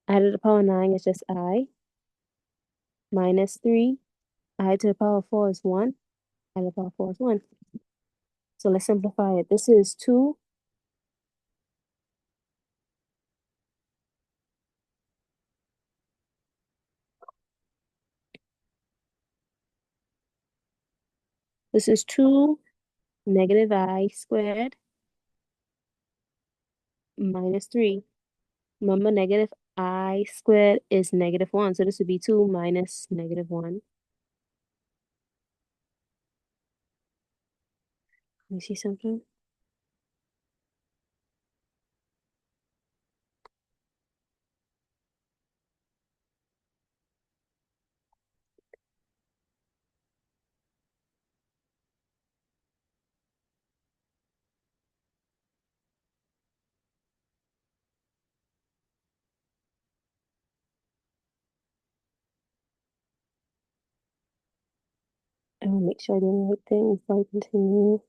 to the power 9 is just I. Minus 3. I to the power 4 is 1. I to the power 4 is 1. So let's simplify it. This is 2. This is 2 negative I squared minus 3. Remember, negative I squared is negative 1. So this would be 2 minus negative 1. Let me see something. I will make sure I do the right thing before I continue.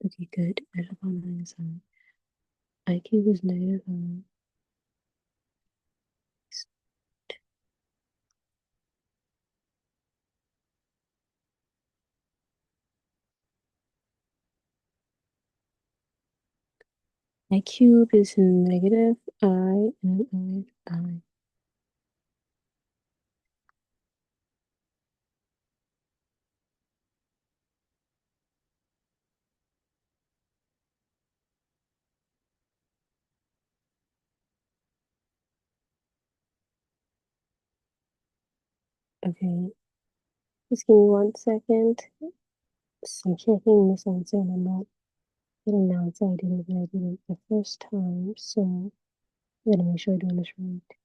Okay, good. I have on my side. IQ is negative I. I cube is negative I and I. Okay, just give me 1 second. So I'm checking this answer and I'm not getting the answer I did it when I did it the first time. So I'm gonna make sure I'm doing this right.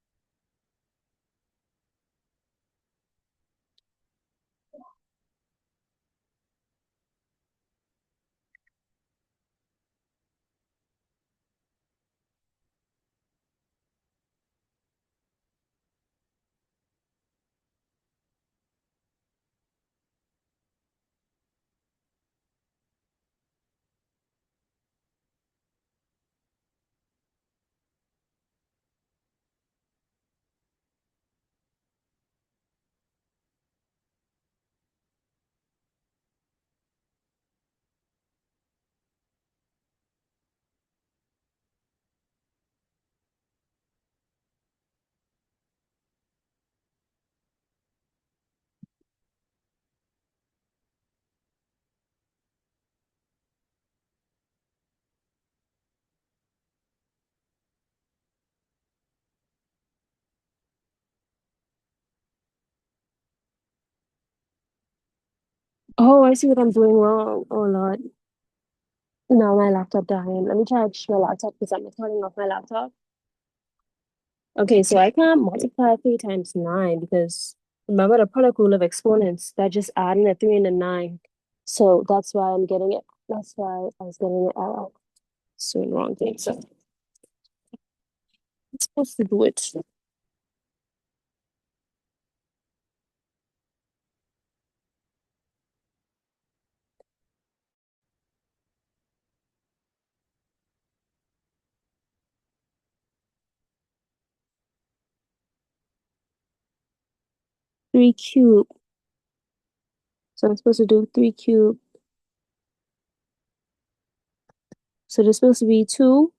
Oh, I see what I'm doing wrong. Oh Lord. Now my laptop dying. Let me charge my laptop because I'm recording off my laptop. Okay, so I can't multiply 3 times 9 because remember the product rule of exponents, they're just adding a 3 and a 9. So that's why I'm getting it. That's why I was getting it out. Doing wrong thing. So I'm supposed to do it. 3 cube. So I'm supposed to do 3 cube. So there's supposed to be 2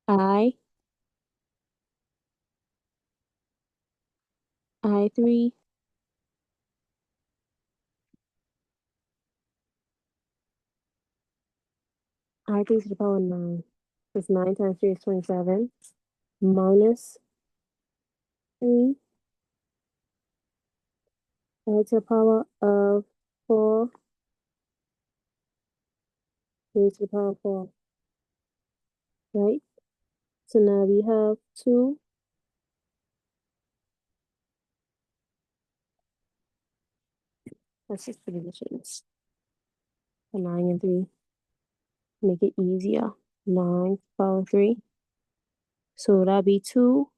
I, I3, I3 to the power 9. That's 9 times 3 is 27. Minus 3 I to the power of 4 raised to the power of 4. Right? So now we have 2. That's just the divisions. For 9 and 3. Make it easier. 9 to the power of 3. So that'll be 2.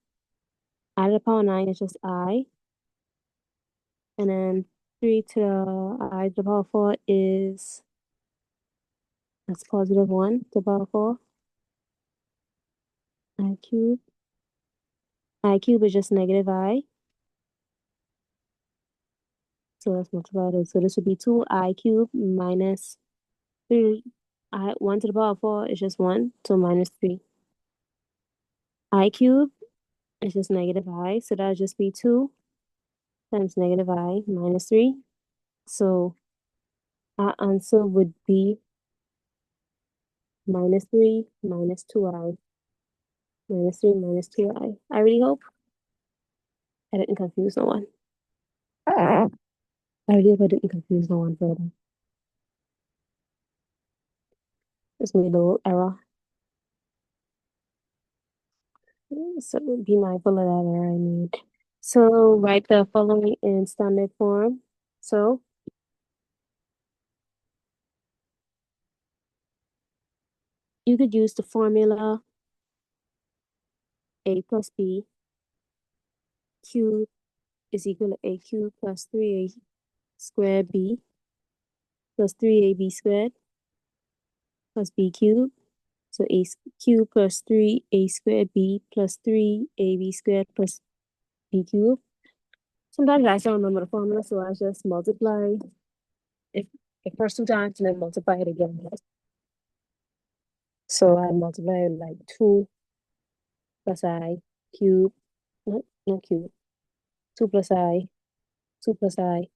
I to the power 9 is just I. And then 3 to the I to the power 4 is, that's positive 1 to the power 4. I cube. I cube is just negative I. So let's multiply those. So this would be 2i cubed minus 3. 1 to the power of 4 is just 1, so minus 3. I cubed is just negative I, so that would just be 2 times negative I minus 3. So our answer would be minus 3 minus 2i. Minus 3 minus 2i. I really hope I didn't confuse no one. I really hope I didn't confuse no one further. Just made a little error. So be mindful of that error I made. So write the following in standard form. So you could use the formula a plus b cubed is equal to a cubed plus 3a squared b plus 3ab squared plus b cubed. So a cubed plus 3a squared b plus 3ab squared plus b cubed. Sometimes I don't remember the formula, so I just multiply it the first two times and then multiply it again. So I multiply like 2 plus I cube, no, not cube, 2 plus I, 2 plus I,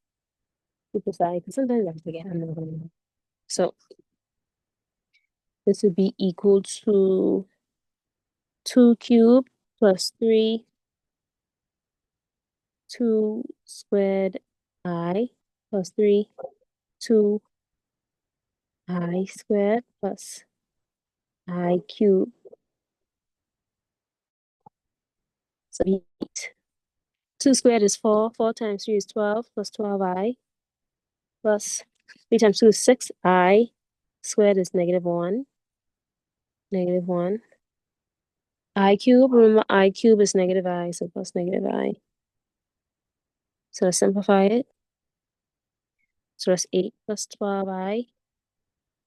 2 plus I, because sometimes I forget, I'm not gonna know. So this would be equal to 2 cubed plus 3, 2 squared I plus 3, 2 I squared plus I cubed. So 8. 2 squared is 4, 4 times 3 is 12, plus 12i, plus 3 times 2 is 6i, squared is negative 1, negative 1. I cube, remember I cube is negative I, so plus negative I. So let's simplify it. So that's 8 plus 12i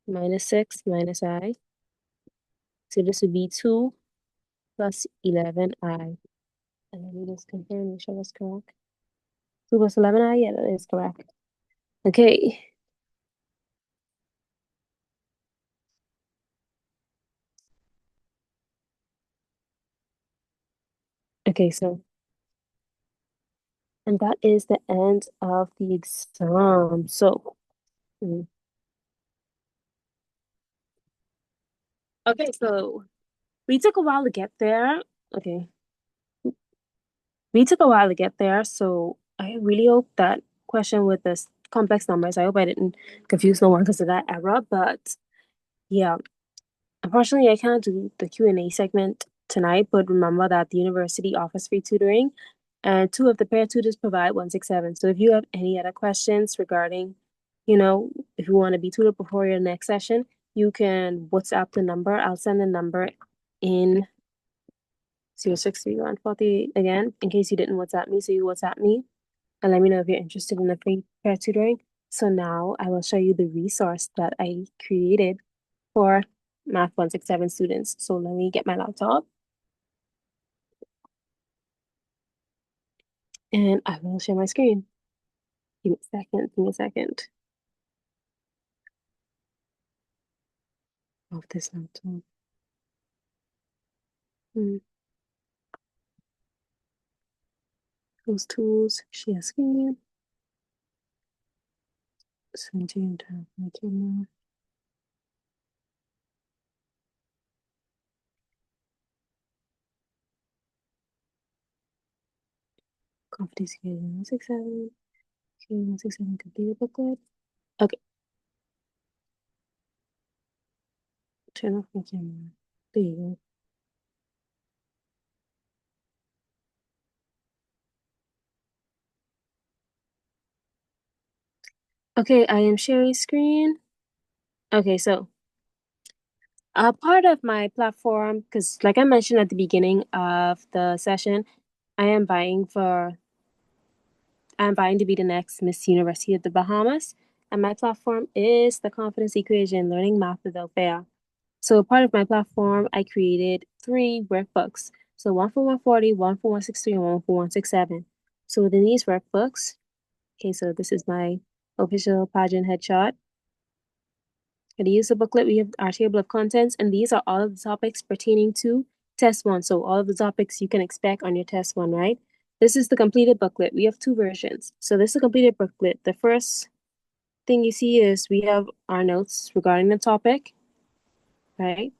minus 6 minus I. So this would be 2 plus 11i. And let me just confirm, make sure that's correct. 2 plus 11i, yeah, that is correct. Okay. Okay, so, and that is the end of the exam. So, mm. Okay, so we took a while to get there. Okay. We took a while to get there, so I really hope that question with this complex numbers, I hope I didn't confuse no one because of that error. But yeah, unfortunately, I can't do the Q&A segment tonight, but remember that the university offers free tutoring, and two of the pair tutors provide 167. So if you have any other questions regarding, if you want to be tutored before your next session, you can WhatsApp the number. I'll send the number in 063140 again, in case you didn't WhatsApp me. So you WhatsApp me and let me know if you're interested in the free pair tutoring. So now I will show you the resource that I created for Math 167 students. So let me get my laptop and I will share my screen. Give me a second, give me a second. Off this laptop. Those tools, share screen, 17 tab my camera. Competency 167. Okay, 167 computer booklet. Okay, turn off my camera. There you go. Okay, I am sharing screen. Okay, so a part of my platform, because like I mentioned at the beginning of the session, I am vying to be the next Miss University of the Bahamas, and my platform is the Confidence Equation Learning Math Without Fail. So part of my platform, I created 3 workbooks. So one for 140, one for 163, and one for 167. So within these workbooks, Okay, so this is my official pageant headshot. And to use the booklet, we have our table of contents, and these are all of the topics pertaining to test one. So all of the topics you can expect on your test one, right? This is the completed booklet. We have two versions. So this is a completed booklet. The first thing you see is we have our notes regarding the topic, right?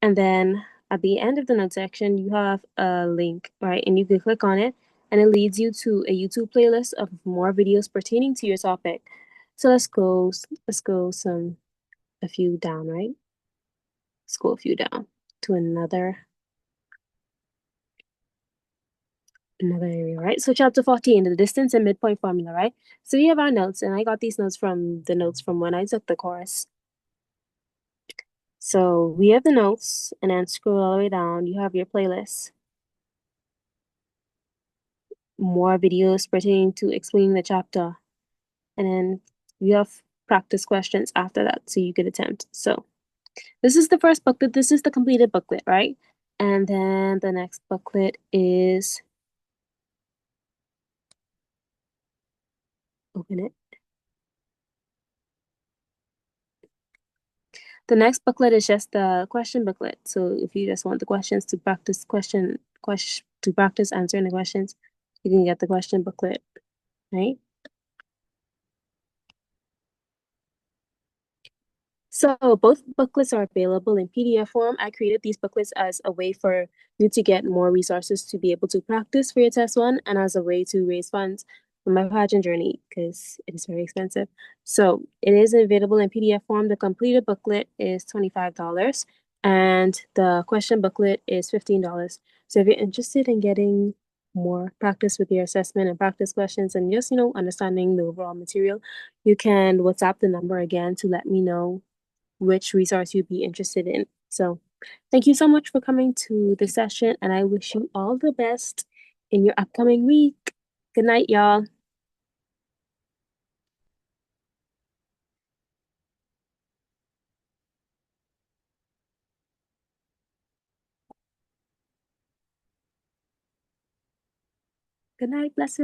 And then at the end of the notes section, you have a link, right? And you can click on it, and it leads you to a YouTube playlist of more videos pertaining to your topic. So let's go a few down, right? Let's go a few down to another area, right? So chapter 14, the distance and midpoint formula, right? So we have our notes, and I got these notes from the notes from when I took the course. So we have the notes, and then scroll all the way down, you have your playlist. More videos pertaining to explaining the chapter. And then you have practice questions after that, so you could attempt. So this is the first booklet. This is the completed booklet, right? And then the next booklet is, open it. The next booklet is just the question booklet. So if you just want the questions to to practice answering the questions, you can get the question booklet, right? So both booklets are available in PDF form. I created these booklets as a way for you to get more resources to be able to practice for your test one, and as a way to raise funds for my pageant journey because it is very expensive. So it is available in PDF form. The completed booklet is $25 and the question booklet is $15. So if you're interested in getting more practice with your assessment and practice questions and just, understanding the overall material, you can WhatsApp the number again to let me know which resource you'd be interested in. So thank you so much for coming to the session, and I wish you all the best in your upcoming week. Good night, y'all. Good night, blessed.